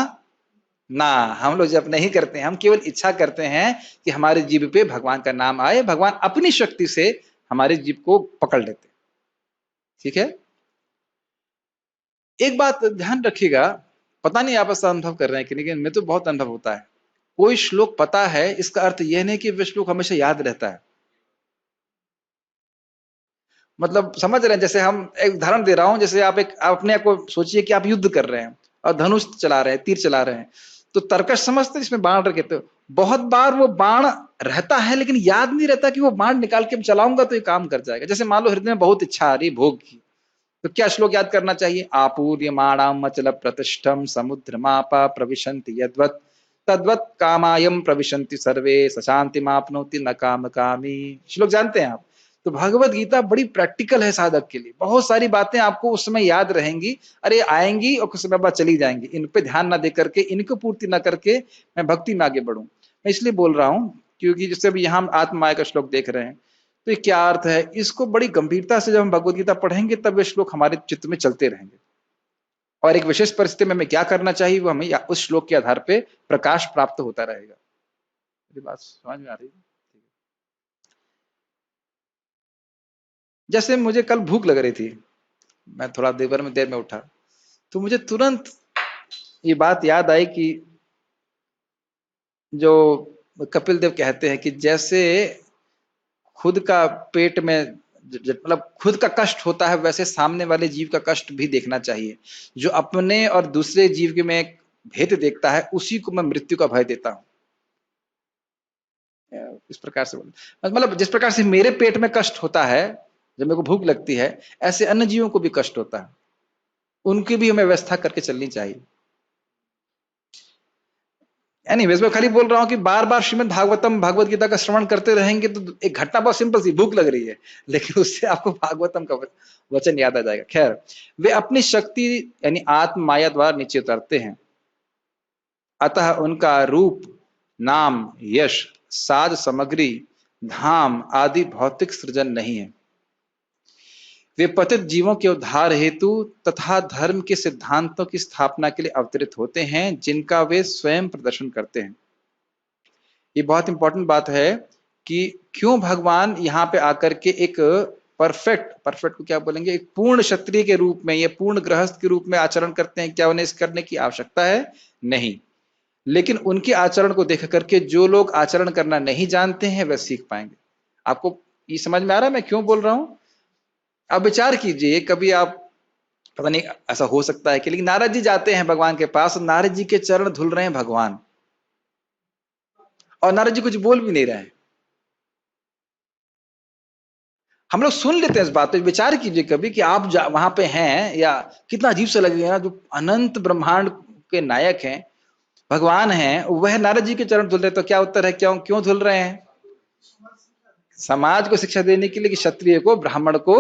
हम लोग जप नहीं करते हैं। हम केवल इच्छा करते हैं कि हमारे जीभ पे भगवान का नाम आए, भगवान अपनी शक्ति से हमारे जीभ को पकड़ लेते। ठीक है। एक बात ध्यान रखिएगा, पता नहीं आप ऐसा अनुभव कर रहे हैं कि नहीं, लेकिन मैं तो बहुत अनुभव होता है। कोई श्लोक पता है, इसका अर्थ यह नहीं कि वह श्लोक हमेशा याद रहता है। मतलब समझ रहे हैं? जैसे हम एक उदाहरण दे रहा हूं, जैसे आप अपने आप को सोचिए कि आप युद्ध कर रहे हैं और धनुष चला रहे हैं, तीर चला रहे हैं, तो तर्कश समझते इसमें बाण रखे, तो बहुत बार वो बाण रहता है लेकिन याद नहीं रहता कि वो बाण निकाल के चलाऊंगा तो ये काम कर जाएगा। जैसे मान लो हृदय में बहुत इच्छा आ रही भोग की, तो क्या श्लोक याद करना चाहिए? आपूर्यमाणाम अचल प्रतिष्ठम समुद्रमापा प्रविशन्ति यद्वत् तद्वत् कामायम प्रविशन्ति सर्वे सशांति मापनोति न काम कामी। श्लोक जानते हैं आप? तो भगवत गीता बड़ी प्रैक्टिकल है साधक के लिए। बहुत सारी बातें आपको उस समय याद रहेंगी, अरे आएंगी और कुछ समय बाद चली जाएंगी। इन पे ध्यान ना दे करके, इनको पूर्ति ना करके मैं भक्ति में आगे बढ़ूं। मैं इसलिए बोल रहा हूं क्योंकि जैसे अभी यहाँ हम आत्माया का श्लोक देख रहे हैं, तो ये क्या अर्थ है, इसको बड़ी गंभीरता से जब हम भगवत गीता पढ़ेंगे तब ये श्लोक हमारे चित्त में चलते रहेंगे। और एक विशेष परिस्थिति में हमें क्या करना चाहिए, वो हमें उस श्लोक के आधार पे प्रकाश प्राप्त होता रहेगा। मेरी बात समझ में आ रही है? जैसे मुझे कल भूख लग रही थी, मैं थोड़ा देर में उठा, तो मुझे तुरंत ये बात याद आई कि जो कपिल देव कहते हैं कि जैसे खुद का पेट में मतलब खुद का कष्ट होता है, वैसे सामने वाले जीव का कष्ट भी देखना चाहिए। जो अपने और दूसरे जीव के में एक भेद देखता है, उसी को मैं मृत्यु का भय देता हूं। इस प्रकार से मतलब जिस प्रकार से मेरे पेट में कष्ट होता है जब मेरे को भूख लगती है, ऐसे अन्य जीवों को भी कष्ट होता है, उनकी भी हमें व्यवस्था करके चलनी चाहिए। एनीवेज मैं खाली बोल रहा हूं कि बार बार श्रीमद् भागवतम भगवत गीता का श्रवण करते रहेंगे तो एक घटना बहुत सिंपल सी, भूख लग रही है, लेकिन उससे आपको भागवतम का वचन याद आ जाएगा। खैर, वे अपनी शक्ति यानी आत्म माया द्वारा नीचे उतरते हैं, अतः उनका रूप, नाम, यश, साज सामग्री, धाम आदि भौतिक सृजन नहीं है। वे पतित जीवों के उद्धार हेतु तथा धर्म के सिद्धांतों की स्थापना के लिए अवतरित होते हैं, जिनका वे स्वयं प्रदर्शन करते हैं। ये बहुत इंपॉर्टेंट बात है कि क्यों भगवान यहाँ पे आकर के एक परफेक्ट को क्या बोलेंगे, एक पूर्ण क्षत्रिय के रूप में या पूर्ण गृहस्थ के रूप में आचरण करते हैं। क्या उन्हें इस करने की आवश्यकता है? नहीं। लेकिन उनके आचरण को देख करके जो लोग आचरण करना नहीं जानते हैं वह सीख पाएंगे। आपको ये समझ में आ रहा है मैं क्यों बोल रहा हूं? आप विचार कीजिए, कभी आप, पता नहीं ऐसा हो सकता है कि, लेकिन नारद जी जाते हैं भगवान के पास और नारद जी के चरण धुल रहे हैं भगवान, और नारद जी कुछ बोल भी नहीं रहे हैं। हम लोग सुन लेते हैं इस बात पे, विचार कीजिए कभी कि आप वहां पे हैं, या कितना अजीब सा लगेगा ना, जो अनंत ब्रह्मांड के नायक हैं, भगवान हैं, वह नारद जी के चरण धुल रहे। तो क्या उत्तर है, क्यों धुल रहे हैं? समाज को शिक्षा देने के लिए कि क्षत्रिय को, ब्राह्मण को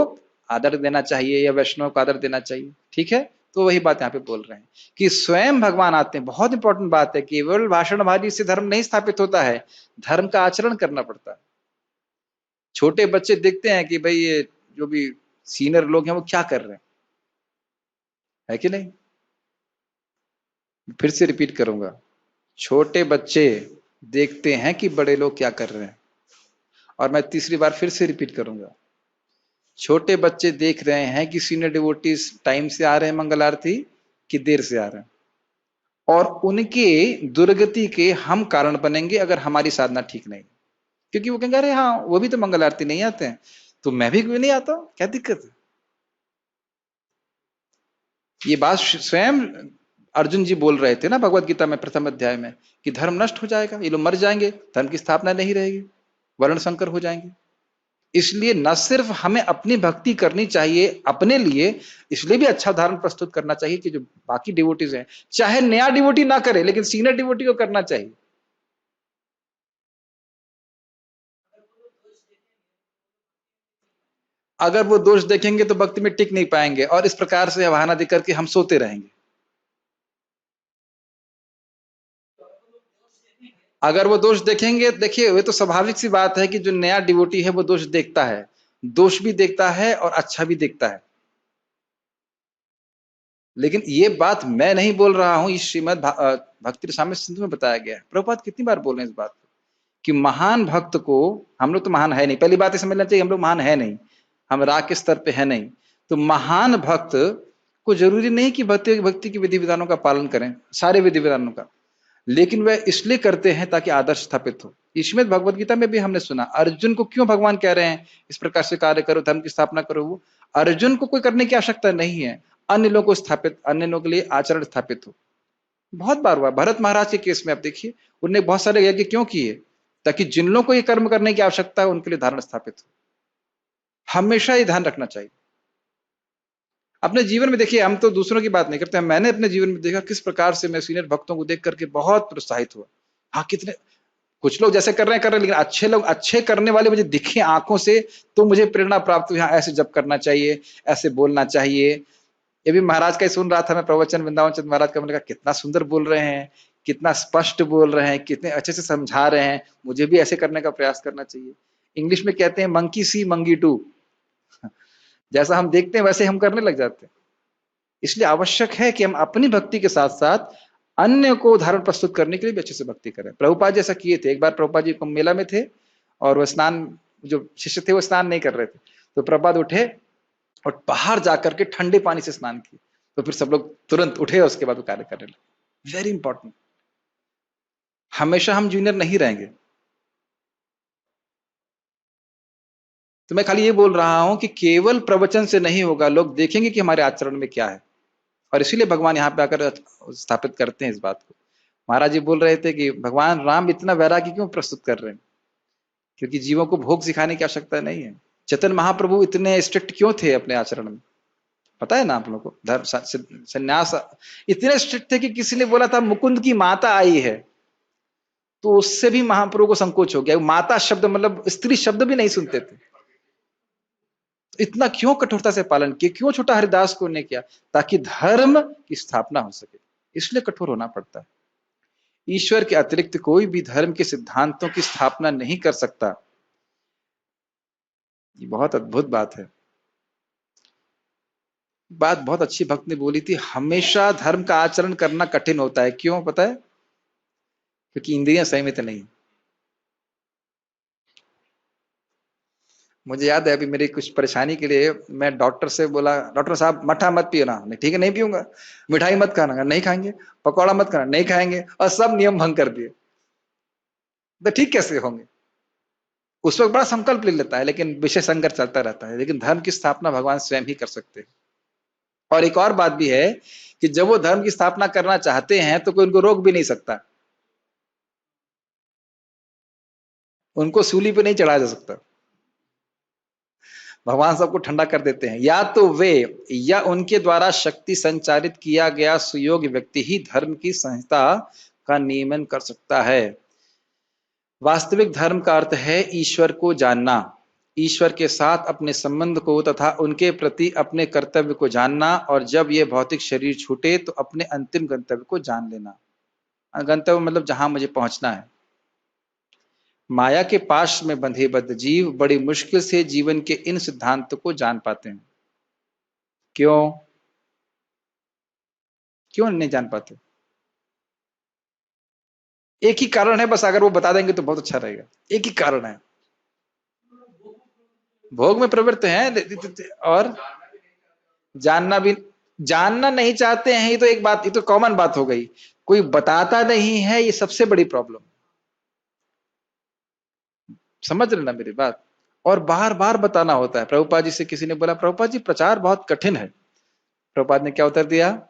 आदर देना चाहिए या वैष्णव को आदर देना चाहिए। ठीक है, तो वही बात यहाँ पे बोल रहे हैं कि स्वयं भगवान आते हैं। बहुत इंपॉर्टेंट बात है, केवल भाषणबाजी से धर्म नहीं स्थापित होता है, धर्म का आचरण करना पड़ता है। छोटे बच्चे देखते हैं कि भाई ये जो भी सीनियर लोग हैं वो क्या कर रहे हैं, है कि नहीं? फिर से रिपीट करूंगा, छोटे बच्चे देखते हैं कि बड़े लोग क्या कर रहे हैं, और मैं तीसरी बार फिर से रिपीट करूंगा, छोटे बच्चे देख रहे हैं कि सीनियर डिवोटीज टाइम से आ रहे हैं मंगल आरती कि देर से आ रहे हैं, और उनके दुर्गति के हम कारण बनेंगे अगर हमारी साधना ठीक नहीं। क्योंकि वो कहेंगे अरे हाँ वो भी तो मंगल आरती नहीं आते हैं, तो मैं भी क्यों नहीं आता हूं, क्या दिक्कत है? ये बात स्वयं अर्जुन जी बोल रहे थे ना भगवत गीता में प्रथम अध्याय में, कि धर्म नष्ट हो जाएगा, ये लोग मर जाएंगे, धर्म की स्थापना नहीं रहेगी, वर्ण संकर हो जाएंगे। इसलिए न सिर्फ हमें अपनी भक्ति करनी चाहिए अपने लिए, इसलिए भी अच्छा उदाहरण प्रस्तुत करना चाहिए कि जो बाकी डिवोटीज हैं, चाहे नया डिवोटी ना करे लेकिन सीनियर डिवोटी को करना चाहिए। अगर वो दोष देखेंगे तो भक्ति में टिक नहीं पाएंगे, और इस प्रकार से बहाना देकर के हम सोते रहेंगे। अगर वो दोष देखेंगे, देखिए वे तो स्वाभाविक सी बात है कि जो नया डिवोटी है वो दोष देखता है, दोष भी देखता है और अच्छा भी देखता है। लेकिन ये बात मैं नहीं बोल रहा हूं, इस श्रीमद् भक्ति रसामृत सिंधु में बताया गया है। प्रभुपाद कितनी बार बोल रहे हैं इस बात को कि महान भक्त को, हम लोग तो महान है नहीं, पहली बात ये समझना चाहिए, हम लोग महान है नहीं, हम राग के स्तर पे है नहीं। तो महान भक्त को जरूरी नहीं कि भक्ति की विधि विधानों का पालन करें, सारे विधि विधानों का, लेकिन वह इसलिए करते हैं ताकि आदर्श स्थापित हो। इसमें भगवत गीता में भी हमने सुना अर्जुन को क्यों भगवान कह रहे हैं इस प्रकार से कार्य करो, धर्म की स्थापना करो। वो अर्जुन को कोई करने की आवश्यकता नहीं है, अन्य लोगों को स्थापित, अन्य लोगों के लिए आचरण स्थापित हो। बहुत बार हुआ, भरत महाराज के केस में आप देखिए, उन्होंने बहुत सारे यज्ञ क्यों किए, ताकि जिन लोगों को ये कर्म करने की आवश्यकता है उनके लिए धारण स्थापित हो। हमेशा ये ध्यान रखना चाहिए। अपने जीवन में देखिए, हम तो दूसरों की बात नहीं करते, मैंने अपने जीवन में देखा किस प्रकार से मैं सीनियर भक्तों को देख करके बहुत प्रोत्साहित हुआ। हाँ, कितने कुछ लोग जैसे कर रहे हैं, लेकिन अच्छे लोग, अच्छे करने वाले मुझे दिखे आंखों से, तो मुझे प्रेरणा प्राप्त हुई, हाँ ऐसे जप करना चाहिए, ऐसे बोलना चाहिए। ये भी महाराज का ही सुन रहा था मैं प्रवचन, वृंदावन चंद्र महाराज का, मैंने कहा कितना सुंदर बोल रहे हैं, कितना स्पष्ट बोल रहे हैं, कितने अच्छे से समझा रहे हैं, मुझे भी ऐसे करने का प्रयास करना चाहिए। इंग्लिश में कहते हैं मंकी सी मंकी टू, जैसा हम देखते हैं वैसे हम करने लग जाते हैं। इसलिए आवश्यक है कि हम अपनी भक्ति के साथ साथ अन्य को उदाहरण प्रस्तुत करने के लिए भी अच्छे से भक्ति करें। प्रभुपाद जैसा किए थे, एक बार प्रभुपाद जी कुंभ मेला में थे और वह स्नान, जो शिष्य थे वो स्नान नहीं कर रहे थे, तो प्रभुपाद उठे और बाहर जाकर के ठंडे पानी से स्नान किए, तो फिर सब लोग तुरंत उठे और उसके बाद वो कार्य करने लगे। वेरी इंपॉर्टेंट, हमेशा हम जूनियर नहीं रहेंगे। तो मैं खाली ये बोल रहा हूं कि केवल प्रवचन से नहीं होगा, लोग देखेंगे कि हमारे आचरण में क्या है। और इसीलिए भगवान यहाँ पे आकर स्थापित करते हैं इस बात को। महाराज जी बोल रहे थे कि भगवान राम इतना वैराग्य क्यों प्रस्तुत कर रहे हैं, क्योंकि जीवों को भोग सिखाने की आवश्यकता नहीं है। चैतन्य महाप्रभु इतने स्ट्रिक्ट क्यों थे अपने आचरण में, पता है ना आप लोगों को? धर्म संन्यास इतने स्ट्रिक्ट थे कि किसी ने बोला था मुकुंद की माता आई है, तो उससे भी महाप्रभु को संकोच हो गया। माता शब्द मतलब स्त्री शब्द भी नहीं सुनते थे। इतना क्यों कठोरता से पालन किया, क्यों छोटा हरिदास को ने किया? ताकि धर्म की स्थापना हो सके, इसलिए कठोर होना पड़ता है। ईश्वर के अतिरिक्त कोई भी धर्म के सिद्धांतों की स्थापना नहीं कर सकता। ये बहुत अद्भुत बात है। बात बहुत अच्छी भक्त ने बोली थी, हमेशा धर्म का आचरण करना कठिन होता है। क्यों पता है? क्योंकि इंद्रियां संयमित नहीं। मुझे याद है अभी मेरी कुछ परेशानी के लिए मैं डॉक्टर से बोला, डॉक्टर साहब मठा मत पियो ना। नहीं, ठीक है नहीं पीऊंगा। मिठाई मत खाना, नहीं खाएंगे। पकौड़ा मत खाना, नहीं खाएंगे। और सब नियम भंग कर दिए। तो ठीक कैसे होंगे? उस वक्त बड़ा संकल्प ले लेता है, लेकिन विषय संघर्ष चलता रहता है। लेकिन धर्म की स्थापना भगवान स्वयं ही कर सकते हैं। और एक और बात भी है कि जब वो धर्म की स्थापना करना चाहते हैं तो कोई उनको रोक भी नहीं सकता, उनको सूली पे नहीं चढ़ाया जा सकता। भगवान सबको ठंडा कर देते हैं। या तो वे या उनके द्वारा शक्ति संचारित किया गया सुयोग्य व्यक्ति ही धर्म की संहिता का नियमन कर सकता है। वास्तविक धर्म का अर्थ है ईश्वर को जानना, ईश्वर के साथ अपने संबंध को तथा उनके प्रति अपने कर्तव्य को जानना, और जब यह भौतिक शरीर छूटे तो अपने अंतिम गंतव्य को जान लेना। गंतव्य मतलब जहां मुझे पहुंचना है। माया के पाश में बंधे बद्ध जीव बड़ी मुश्किल से जीवन के इन सिद्धांतों को जान पाते हैं। क्यों क्यों नहीं जान पाते? एक ही कारण है बस, अगर वो बता देंगे तो बहुत अच्छा रहेगा। एक ही कारण है, भोग में प्रवृत्त हैं और जानना नहीं चाहते हैं। ये तो एक बात, ये तो कॉमन बात हो गई। कोई बताता नहीं है, ये सबसे बड़ी प्रॉब्लम। समझ रहे ना मेरी बात? और बार बार बताना होता है। प्रभुपाद जी से किसी ने बोला, प्रभुपाद जी प्रचार बहुत कठिन है। प्रभुपाद ने क्या उत्तर दिया?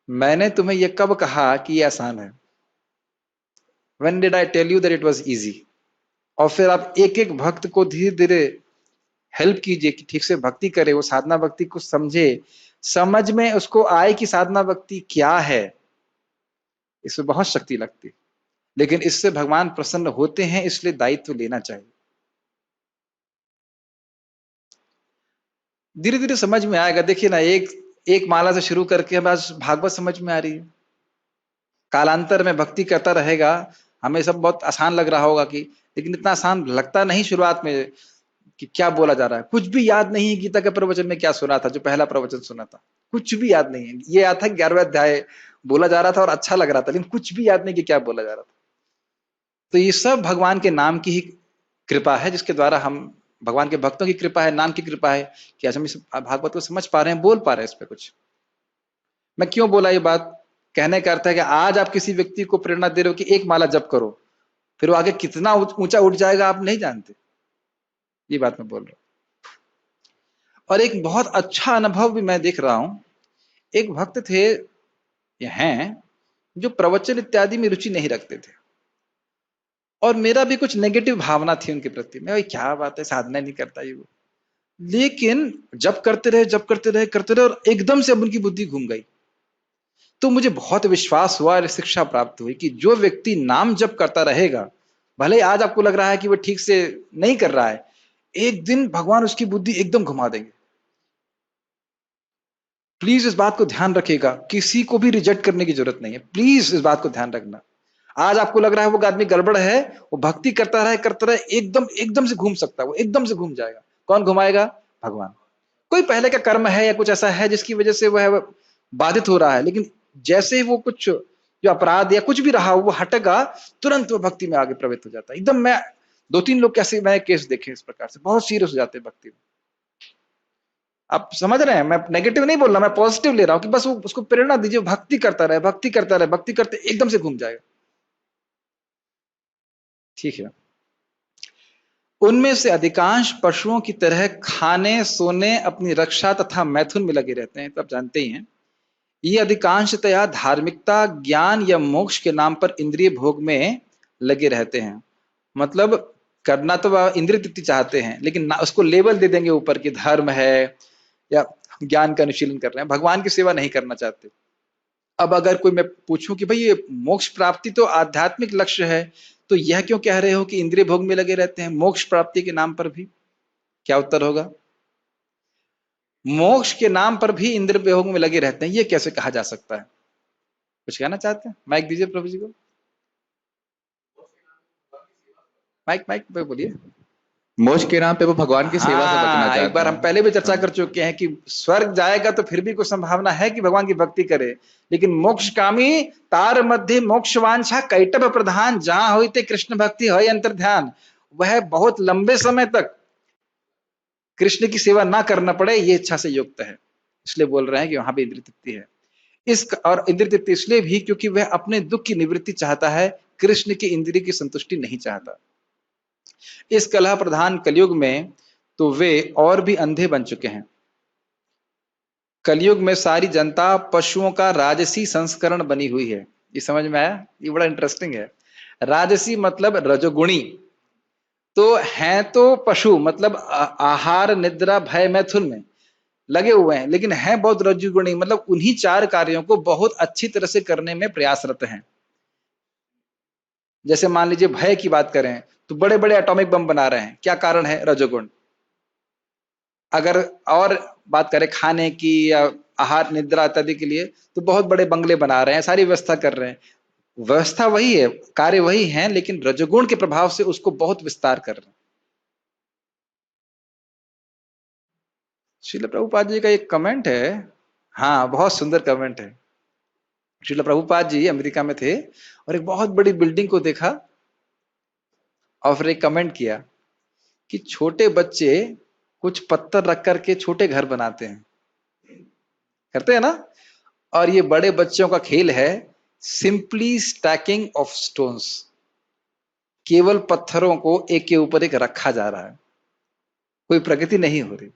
मैंने तुम्हें यह कब कहा कि यह आसान है? When did I tell you that it was easy? और फिर आप एक एक भक्त को धीरे धीरे हेल्प कीजिए कि ठीक से भक्ति करे, वो साधना भक्ति को समझे, समझ में उसको आए कि साधना भक्ति क्या है। इसमें बहुत शक्ति लगती है, लेकिन इससे भगवान प्रसन्न होते हैं, इसलिए दायित्व लेना चाहिए। धीरे धीरे समझ में आएगा। देखिए ना, एक माला से शुरू करके हमें आज भागवत समझ में आ रही है। कालांतर में भक्ति करता रहेगा, हमें सब बहुत आसान लग रहा होगा कि, लेकिन इतना आसान लगता नहीं शुरुआत में कि क्या बोला जा रहा है। कुछ भी याद नहीं है गीता के प्रवचन में क्या सुना था, जो पहला प्रवचन सुना था कुछ भी याद नहीं है। ये याद था 11वें अध्याय बोला जा रहा था और अच्छा लग रहा था, लेकिन कुछ भी याद नहीं कि क्या बोला जा रहा था। तो ये सब भगवान के नाम की ही कृपा है, जिसके द्वारा हम, भगवान के भक्तों की कृपा है, नाम की कृपा है कि आज हम इस भागवत को समझ पा रहे हैं, बोल पा रहे हैं इस पे कुछ। मैं क्यों बोला ये बात? कहने का अर्थ है कि आज आप किसी व्यक्ति को प्रेरणा दे रहे हो कि एक माला जप करो, फिर वो आगे कितना ऊंचा उठ जाएगा आप नहीं जानते। ये बात मैं बोल रहा हूं। और एक बहुत अच्छा अनुभव भी मैं देख रहा हूं। एक भक्त थे, ये हैं, जो प्रवचन इत्यादि में रुचि नहीं रखते थे, और मेरा भी कुछ नेगेटिव भावना थी उनके प्रति। मैं, क्या बात है, साधना नहीं करता ये वो। लेकिन जब करते रहे और एकदम से अब उनकी बुद्धि घूम गई। तो मुझे बहुत विश्वास हुआ और शिक्षा प्राप्त हुई कि जो व्यक्ति नाम जप करता रहेगा, भले आज आपको लग रहा है कि वो ठीक से नहीं कर रहा है, एक दिन भगवान उसकी बुद्धि एकदम घुमा देंगे। प्लीज इस बात को ध्यान रखिएगा, किसी को भी रिजेक्ट करने की जरूरत नहीं है। प्लीज इस बात को ध्यान रखना। आज आपको लग रहा है वो आदमी गड़बड़ है, वो भक्ति करता रहे, एकदम से घूम सकता है, वो एकदम से घूम जाएगा। कौन घुमाएगा? भगवान। कोई पहले का कर्म है या कुछ ऐसा है जिसकी वजह से वह बाधित हो रहा है, लेकिन जैसे ही वो कुछ जो अपराध या कुछ भी रहा वो हटेगा, तुरंत वो भक्ति में आगे प्रवृत्त हो जाता है एकदम। मैं 2-3 लोग कैसे मैंने केस देखे इस प्रकार से, बहुत सीरियस हो जाते हैं भक्ति में। आप समझ रहे हैं? मैं नेगेटिव नहीं बोल रहा, मैं पॉजिटिव ले रहा हूं कि बस वो उसको प्रेरणा दीजिए, भक्ति करता रहे, भक्ति करते एकदम से घूम जाएगा। ठीक है। उनमें से अधिकांश पशुओं की तरह खाने, सोने, अपनी रक्षा तथा मैथुन में लगे रहते हैं। तो आप जानते ही हैं, ये अधिकांशतया धार्मिकता, ज्ञान या मोक्ष के नाम पर इंद्रिय भोग में लगे रहते हैं। मतलब करना तो वह इंद्रिय तृप्ति चाहते हैं, लेकिन ना उसको लेबल दे देंगे ऊपर की धर्म है या ज्ञान का अनुशीलन कर रहे हैं, भगवान की सेवा नहीं करना चाहते। अब अगर कोई मैं पूछूं कि भाई ये मोक्ष प्राप्ति तो आध्यात्मिक लक्ष्य है, तो यह क्यों कह रहे हो कि इंद्रिय भोग में लगे रहते हैं मोक्ष प्राप्ति के नाम पर भी? क्या उत्तर होगा? मोक्ष के नाम पर भी इंद्रिय भोग में लगे रहते हैं, ये कैसे कहा जा सकता है? कुछ कहना चाहते हैं? माइक दीजिए प्रभु जी को, माइक माइक पे बोलिए। मोक्ष के नाम पे वो भगवान की सेवा से बचना चाहते हैं। एक बार हम पहले भी चर्चा कर चुके हैं कि स्वर्ग जाएगा तो फिर भी कोई संभावना है कि भगवान की भक्ति करे, लेकिन मोक्षकामी तार मध्य मोक्ष वांछा कैटभ प्रधान, जहां होते कृष्ण भक्ति है अंतर ध्यान, वह बहुत लंबे समय तक कृष्ण की सेवा ना करना पड़े, ये इच्छा से युक्त है। इसलिए बोल रहे हैं कि वहां पे इंद्रिय तृप्ति है। और इंद्रिय तृप्ति इसलिए भी क्योंकि वह अपने दुख की निवृत्ति चाहता है, कृष्ण की इंद्रिय की संतुष्टि नहीं चाहता। इस कलह प्रधान कलयुग में तो वे और भी अंधे बन चुके हैं। कलयुग में सारी जनता पशुओं का राजसी संस्करण बनी हुई है। ये समझ में आया? ये बड़ा इंटरेस्टिंग है। राजसी मतलब रजोगुणी, तो हैं तो पशु मतलब आहार, निद्रा, भय, मैथुन में लगे हुए हैं, लेकिन हैं बहुत रजोगुणी, मतलब उन्हीं चार कार्यों को बहुत अच्छी तरह से करने में प्रयासरत हैं। जैसे मान लीजिए भय की बात करें तो बड़े बड़े एटॉमिक बम बना रहे हैं, क्या कारण है? रजोगुण। अगर और बात करें खाने की या आहार, निद्रा इत्यादि के लिए, तो बहुत बड़े बंगले बना रहे हैं, सारी व्यवस्था कर रहे हैं। व्यवस्था वही है, कार्य वही है, लेकिन रजोगुण के प्रभाव से उसको बहुत विस्तार कर रहे हैं। श्रील प्रभुपाद जी का एक कमेंट है, हाँ बहुत सुंदर कमेंट है। श्रील प्रभुपाद जी अमेरिका में थे और एक बहुत बड़ी बिल्डिंग को देखा और फिर एक कमेंट किया कि छोटे बच्चे कुछ पत्थर रख करके छोटे घर बनाते हैं, करते हैं ना, और ये बड़े बच्चों का खेल है सिंपली स्टैकिंग ऑफ स्टोन्स। केवल पत्थरों को एक के ऊपर एक रखा जा रहा है, कोई प्रगति नहीं हो रही।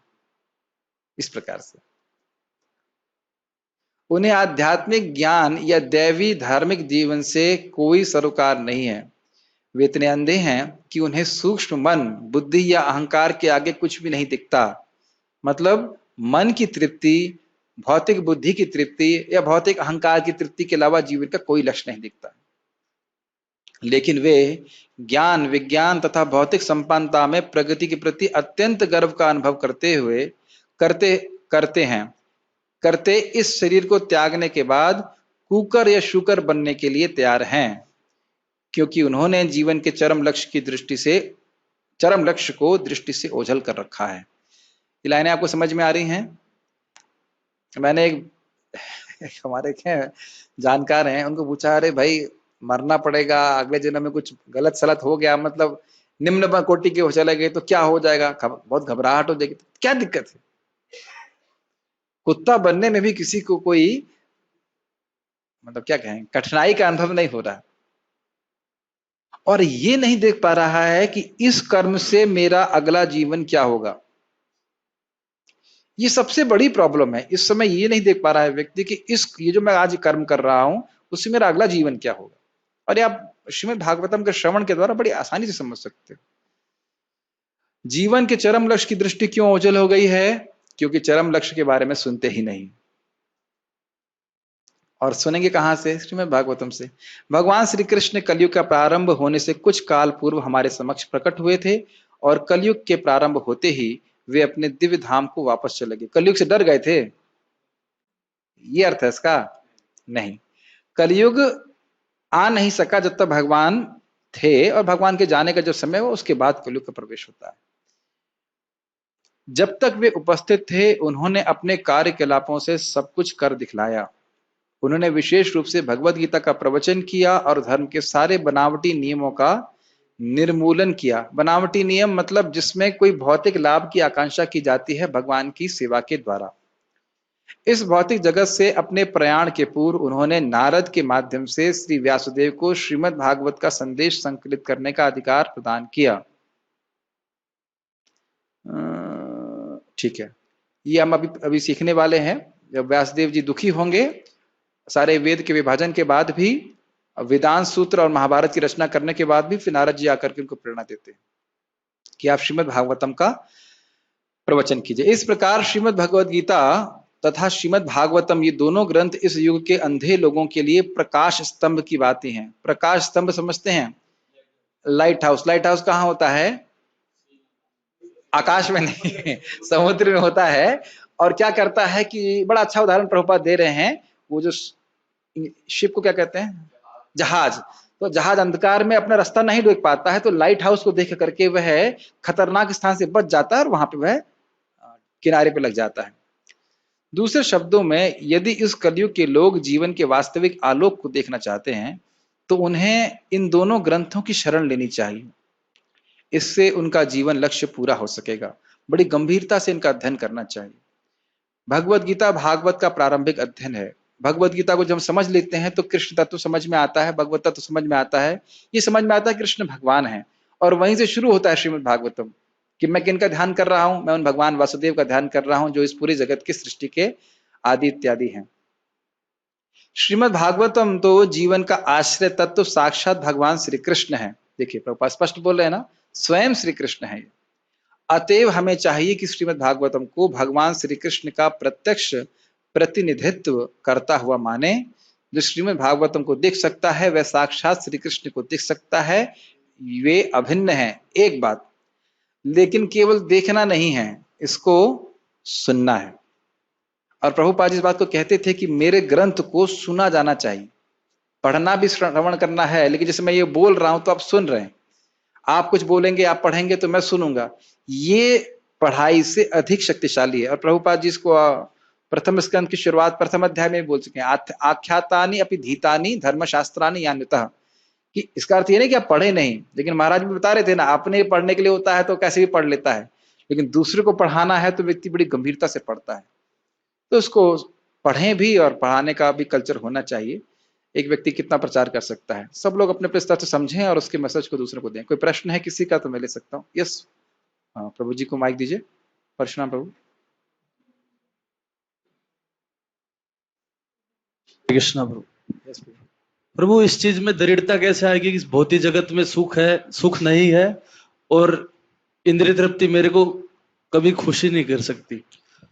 इस प्रकार से उन्हें आध्यात्मिक ज्ञान या दैवी धार्मिक जीवन से कोई सरोकार नहीं है। वे इतने अंधे हैं कि उन्हें सूक्ष्म मन, बुद्धि या अहंकार के आगे कुछ भी नहीं दिखता। मतलब मन की तृप्ति, भौतिक बुद्धि की तृप्ति या भौतिक अहंकार की तृप्ति के अलावा जीवन का कोई लक्ष्य नहीं दिखता। लेकिन वे ज्ञान, विज्ञान तथा भौतिक संपन्नता में प्रगति के प्रति अत्यंत गर्व का अनुभव करते इस शरीर को त्यागने के बाद कुकर या शुकर बनने के लिए तैयार हैं, क्योंकि उन्होंने जीवन के चरम लक्ष्य को दृष्टि से ओझल कर रखा है। ये लाइनें आपको समझ में आ रही हैं? मैंने एक हमारे जानकार हैं, उनको पूछा, अरे भाई मरना पड़ेगा, अगले जन्म में कुछ गलत सलत हो गया, मतलब निम्न कोटि के हो चले गए तो क्या हो जाएगा? बहुत घबराहट हो जाएगी। क्या दिक्कत है? कुत्ता बनने में भी किसी को कोई मतलब क्या कहें, कठिनाई का अनुभव नहीं हो रहा, और ये नहीं देख पा रहा है कि इस कर्म से मेरा अगला जीवन क्या होगा। ये सबसे बड़ी प्रॉब्लम है। इस समय ये नहीं देख पा रहा है व्यक्ति कि ये जो मैं आज कर्म कर रहा हूं उससे मेरा अगला जीवन क्या होगा। और ये आप श्रीमद् भागवतम के श्रवण के द्वारा बड़ी आसानी से समझ सकते हो। जीवन के चरम लक्ष्य की दृष्टि क्यों ओझल हो गई है? क्योंकि चरम लक्ष्य के बारे में सुनते ही नहीं। और सुनेंगे कहां से? श्रीमद् भागवतम से। भगवान श्री कृष्ण कलयुग का प्रारंभ होने से कुछ काल पूर्व हमारे समक्ष प्रकट हुए थे, और कलयुग के प्रारंभ होते ही वे अपने दिव्य धाम को वापस चले गए। कलयुग से डर गए थे, ये अर्थ है इसका? नहीं, कलयुग आ नहीं सका जब तक भगवान थे, और भगवान के जाने का जो समय हो उसके बाद कलयुग का प्रवेश होता है। जब तक वे उपस्थित थे उन्होंने अपने कार्यकलापों से सब कुछ कर दिखलाया। उन्होंने विशेष रूप से भगवत गीता का प्रवचन किया और धर्म के सारे बनावटी नियमों का निर्मूलन किया। बनावटी नियम मतलब जिसमें कोई भौतिक लाभ की आकांक्षा की जाती है भगवान की सेवा के द्वारा। इस भौतिक जगत से अपने प्रयाण के पूर्व उन्होंने नारद के माध्यम से श्री व्यासदेव को श्रीमद् भागवत का संदेश संकलित करने का अधिकार प्रदान किया। ठीक है, ये हम अभी अभी सीखने वाले हैं। जब व्यासदेव जी दुखी होंगे, सारे वेद के विभाजन के बाद भी, वेदांत सूत्र और महाभारत की रचना करने के बाद भी, फिर नारद जी आकर के उनको प्रेरणा देते हैं कि आप श्रीमद् भागवतम का प्रवचन कीजिए। इस प्रकार श्रीमद् भगवद गीता तथा श्रीमद् भागवतम, ये दोनों ग्रंथ इस युग के अंधे लोगों के लिए प्रकाश स्तंभ की बातें हैं। प्रकाश स्तंभ समझते हैं? Light house. लाइट हाउस कहाँ होता है? आकाश में नहीं, समुद्र में होता है। और क्या करता है कि बड़ा अच्छा उदाहरण प्रभुपाद दे रहे हैं, वो जो शिप को क्या कहते हैं? जहाज। तो जहाज अंधकार में अपना रास्ता नहीं देख पाता है, तो लाइट हाउस को देख करके वह खतरनाक स्थान से बच जाता है और वहां पे वह किनारे पे लग जाता है। दूसरे शब्दों में, यदि इस कलयुग के लोग जीवन के वास्तविक आलोक को देखना चाहते हैं तो उन्हें इन दोनों ग्रंथों की शरण लेनी चाहिए। इससे उनका जीवन लक्ष्य पूरा हो सकेगा। बड़ी गंभीरता से इनका अध्ययन करना चाहिए। भगवत गीता भागवत का प्रारंभिक अध्ययन है। भगवत गीता को जब हम समझ लेते हैं तो कृष्ण तत्व समझ में आता है, भगवत तत्व समझ में आता है। ये समझ में आता है कृष्ण भगवान है, और वहीं से शुरू होता है श्रीमद् भागवतम कि मैं किनका ध्यान कर रहा हूं? मैं उन भगवान वासुदेव का ध्यान कर रहा हूं जो इस पूरे जगत की सृष्टि के आदि इत्यादि हैं। श्रीमद् भागवतम तो जीवन का आश्रय तत्व साक्षात भगवान श्री कृष्ण है। देखिए प्रभुपाद स्पष्ट बोल रहे हैं ना, स्वयं श्री कृष्ण है। अतएव हमें चाहिए कि श्रीमद् भागवतम को भगवान श्री कृष्ण का प्रत्यक्ष प्रतिनिधित्व करता हुआ माने। जो श्रीमद् भागवतम को देख सकता है वह साक्षात श्री कृष्ण को देख सकता है। वे अभिन्न हैं, एक बात। लेकिन केवल देखना नहीं है, इसको सुनना है। और प्रभुपाद इस बात को कहते थे कि मेरे ग्रंथ को सुना जाना चाहिए। पढ़ना भी श्रवण करना है, लेकिन जैसे मैं ये बोल रहा हूं तो आप सुन रहे हैं। आप कुछ बोलेंगे, आप पढ़ेंगे तो मैं सुनूंगा। ये पढ़ाई से अधिक शक्तिशाली है। और प्रभुपाद जी इसको प्रथम स्कंद की शुरुआत प्रथम अध्याय में बोल चुके हैं, आख्यातानि अपि धीतानि धर्मशास्त्रानि यान्वितः। कि इसका अर्थ ये नहीं कि आप पढ़े नहीं, लेकिन महाराज भी बता रहे थे ना, अपने पढ़ने के लिए होता है तो कैसे भी पढ़ लेता है, लेकिन दूसरे को पढ़ाना है तो व्यक्ति बड़ी गंभीरता से पढ़ता है। तो उसको पढ़ें भी और पढ़ाने का भी कल्चर होना चाहिए। एक व्यक्ति कितना प्रचार कर सकता है, सब लोग अपने अपने स्तर से समझें और उसके मैसेज को दूसरों को दें। कोई प्रश्न है किसी का तो मैं ले सकता हूँ। यस, हाँ प्रभु जी को माइक दीजिए। परशुराम प्रभु। कृष्णा प्रभु। प्रभु इस चीज में दृढ़ता कैसे आएगी कि इस भौतिक जगत में सुख है, सुख नहीं है, और इंद्रिय तृप्ति मेरे को कभी खुशी नहीं कर सकती,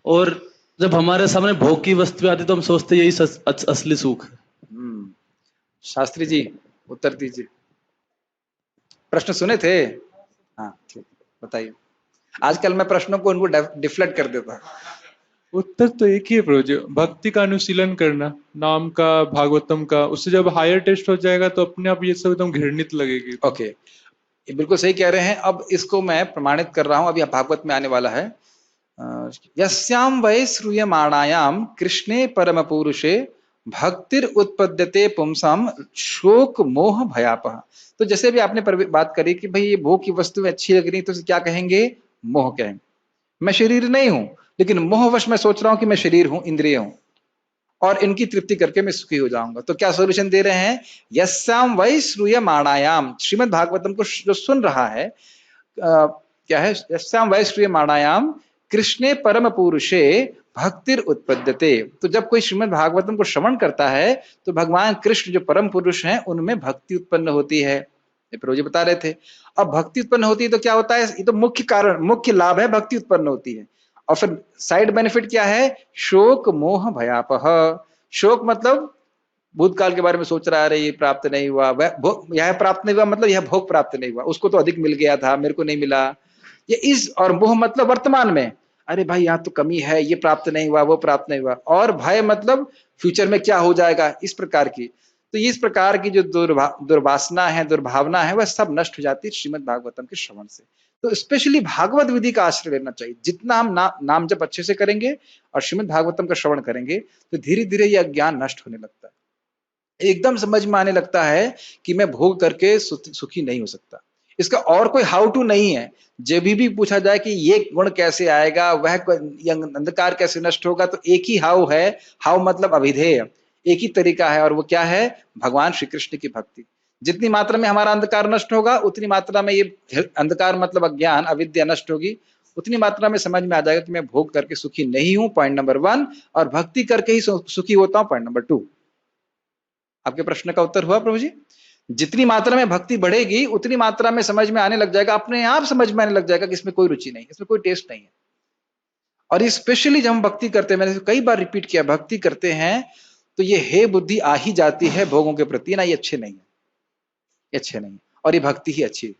और जब हमारे सामने भोग की वस्तु आती तो हम सोचते यही असली सुख है। शास्त्री जी उत्तर दीजिए। प्रश्न सुने थे? हाँ ठीक, बताइए। आजकल मैं प्रश्नों को उनको डिफ्लेक्ट कर देता। उत्तर तो एक ही है प्रभु जी, भक्ति का अनुशीलन करना, नाम का, भागवतम का। उससे जब हायर टेस्ट हो जाएगा तो अपने आप ये सब एकदम घृणित लगेगी। ओके, ये बिल्कुल सही कह रहे हैं। अब इसको मैं प्रमाणित कर रहा हूं। अभी भागवत में आने वाला है। यस्याम वै श्रूयमाणायाम कृष्णे परम पुरुषे भक्तिर उत्पद्यते पुंसम शोक मोह भयापह। तो जैसे भी आपने बात करी कि भाई ये भोग की वस्तुएं अच्छी लग रही, तो क्या कहेंगे? मोह कहेंगे। मैं शरीर नहीं हूं, लेकिन मोहवश मैं सोच रहा हूं कि मैं शरीर हूं, इंद्रिय हूं, और इनकी तृप्ति करके मैं सुखी हो जाऊंगा। तो क्या सॉल्यूशन दे रहे हैं? यस्याम वै श्रूयमाणायाम, श्रीमद् भागवतम को जो सुन रहा है, क्या है? यस्याम वै श्रूयमाणायाम कृष्णे परम पुरुषे भक्तिर उत्पद्यते। तो जब कोई श्रीमद् भागवतम को श्रवण करता है तो भगवान कृष्ण जो परम पुरुष हैं उनमें भक्ति उत्पन्न होती है। ये प्रभु जी बता रहे थे। अब भक्ति उत्पन्न होती है तो क्या होता है? ये तो मुख्य कारण, मुख्य लाभ है, भक्ति उत्पन्न होती है। और फिर साइड बेनिफिट क्या है? शोक मोह भयापह। शोक मतलब भूतकाल के बारे में सोच रहा है, ये प्राप्त नहीं हुआ, वह यह प्राप्त नहीं हुआ, मतलब यह भोग प्राप्त नहीं हुआ, उसको तो अधिक मिल गया था, मेरे को नहीं मिला। ये इस, और मोह मतलब वर्तमान में, अरे भाई यहाँ तो कमी है, ये प्राप्त नहीं हुआ, वो प्राप्त नहीं हुआ। और भय मतलब फ्यूचर में क्या हो जाएगा, इस प्रकार की। तो इस प्रकार की जो दुर्वासना है, दुर्भावना है, वह सब नष्ट हो जाती है श्रीमद् भागवतम के श्रवण से। तो स्पेशली भागवत विधि का आश्रय लेना चाहिए। जितना हम नाम जप अच्छे से करेंगे और श्रीमद् भागवतम का श्रवण करेंगे तो धीरे धीरे यह ज्ञान नष्ट होने लगता है। एकदम समझ में आने लगता है कि मैं भोग करके सुखी नहीं हो सकता। इसका और कोई हाउ टू नहीं है। जब भी पूछा जाए कि ये गुण कैसे आएगा, वह अंधकार कैसे नष्ट होगा, तो एक ही हाउ है। हाउ मतलब अभिधेय, एक ही तरीका है, और वो क्या है? भगवान श्री कृष्ण की भक्ति। जितनी मात्रा में हमारा अंधकार नष्ट होगा उतनी मात्रा में ये अंधकार मतलब अज्ञान, अविद्या नष्ट होगी, उतनी मात्रा में समझ में आ जाएगा कि मैं भोग करके सुखी नहीं हूं, पॉइंट नंबर 1, और भक्ति करके ही सुखी होता हूं, पॉइंट नंबर 2। आपके प्रश्न का उत्तर हुआ प्रभु जी? जितनी मात्रा में भक्ति बढ़ेगी उतनी मात्रा में समझ में आने लग जाएगा, अपने आप समझ में आने लग जाएगा कि इसमें कोई रुचि नहीं, इसमें कोई टेस्ट नहीं है। और स्पेशली जब हम भक्ति करते हैं, मैंने कई बार रिपीट किया, भक्ति करते हैं तो ये हे बुद्धि आ ही जाती है भोगों के प्रति, ना ये अच्छे नहीं है, ये अच्छे नहीं, और ये भक्ति ही अच्छी है।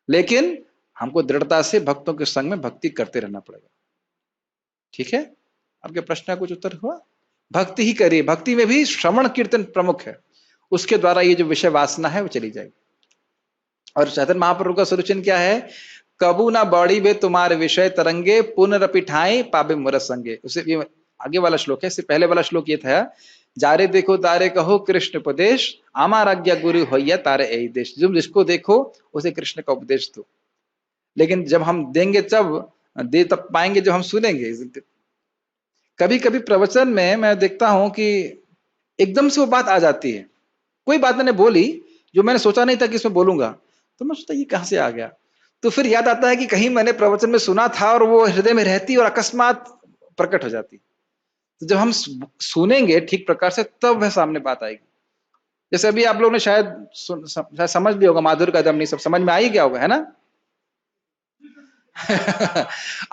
लेकिन हमको दृढ़ता से भक्तों के संग में भक्ति करते रहना पड़ेगा। ठीक है, आपके प्रश्न का कुछ उत्तर हुआ? भक्ति ही करिए, भक्ति में भी श्रवण कीर्तन प्रमुख है, उसके द्वारा ये जो विषय वासना है वो चली जाएगी। और चैतन्य महाप्रभु का सोल्यूशन क्या है? कबू ना बॉडी बे तुम्हारे विषय तरंगे, पुनरपिठाए पाबे मुर संगे। उसे ये आगे वाला श्लोक है, इससे पहले वाला श्लोक ये था, जारे देखो तारे कहो कृष्ण उपदेश, आमार आज्ञा गुरु होइया तारे ऐ देश। तुम जिसको देखो उसे कृष्ण का उपदेश दो। लेकिन जब हम देंगे तब पाएंगे जब हम सुनेंगे। कभी कभी प्रवचन में मैं देखता हूं कि एकदम से वो बात आ जाती है, कोई बात मैंने बोली जो मैंने सोचा नहीं था कि इसमें बोलूंगा, तो मैं सोचता ये कहां से आ गया, तो फिर याद आता है कि कहीं मैंने प्रवचन में सुना था और वो हृदय में रहती और अकस्मात प्रकट हो जाती। तो जब हम सुनेंगे ठीक प्रकार से तब वह सामने बात आएगी। जैसे अभी आप लोगों ने शायद समझ लिया होगा, माधुर का दमनी सब समझ में आ ही गया होगा, है ना?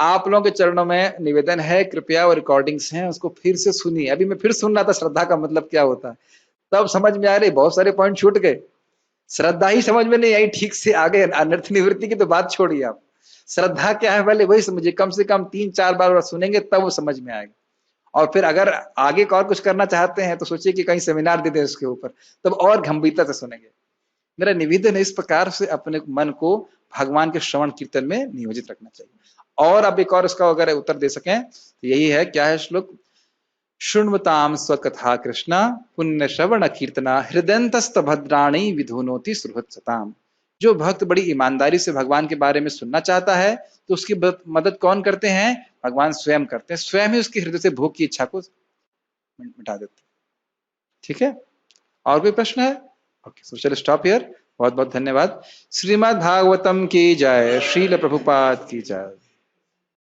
आप लोगों के चरणों में निवेदन है, कृपया वो रिकॉर्डिंग्स हैं उसको फिर से सुनिए। अभी मैं फिर सुन रहा था श्रद्धा का मतलब क्या होता है, तब समझ में आ रही, बहुत सारे पॉइंट छूट गए, श्रद्धा ही समझ में नहीं आई ठीक से, आगे अनर्थ निवृत्ति की तो बात छोड़िए आप, श्रद्धा क्या है पहले वही समझिए। कम से कम 3-4 बार सुनेंगे तब वो समझ में आएगा। और फिर अगर आगे और कुछ करना चाहते हैं तो सोचिए कि कहीं सेमिनार दे दें उसके ऊपर, तब और गंभीरता से सुनेंगे। मेरा निवेदन है इस प्रकार से अपने मन को भगवान के श्रवण कीर्तन में नियोजित रखना चाहिए। और अब एक और इसका अगर उत्तर दे सकें तो यही है, क्या है श्लोक? शृण्वताम स्वकथा कृष्णा पुण्य श्रवण कीर्तना हृदयंतस्त भद्राणी विधुनोति सुहृत्सताम। जो भक्त बड़ी ईमानदारी से भगवान के बारे में सुनना चाहता है तो उसकी मदद कौन करते हैं? भगवान स्वयं करते हैं, स्वयं ही उसके हृदय से भोग की इच्छा को मिटा देते हैं। ठीक है, और कोई प्रश्न है? ओके, सो चलो स्टॉप हियर। बहुत बहुत धन्यवाद। श्रीमद् भागवतम की जय, श्रील प्रभुपाद की जय।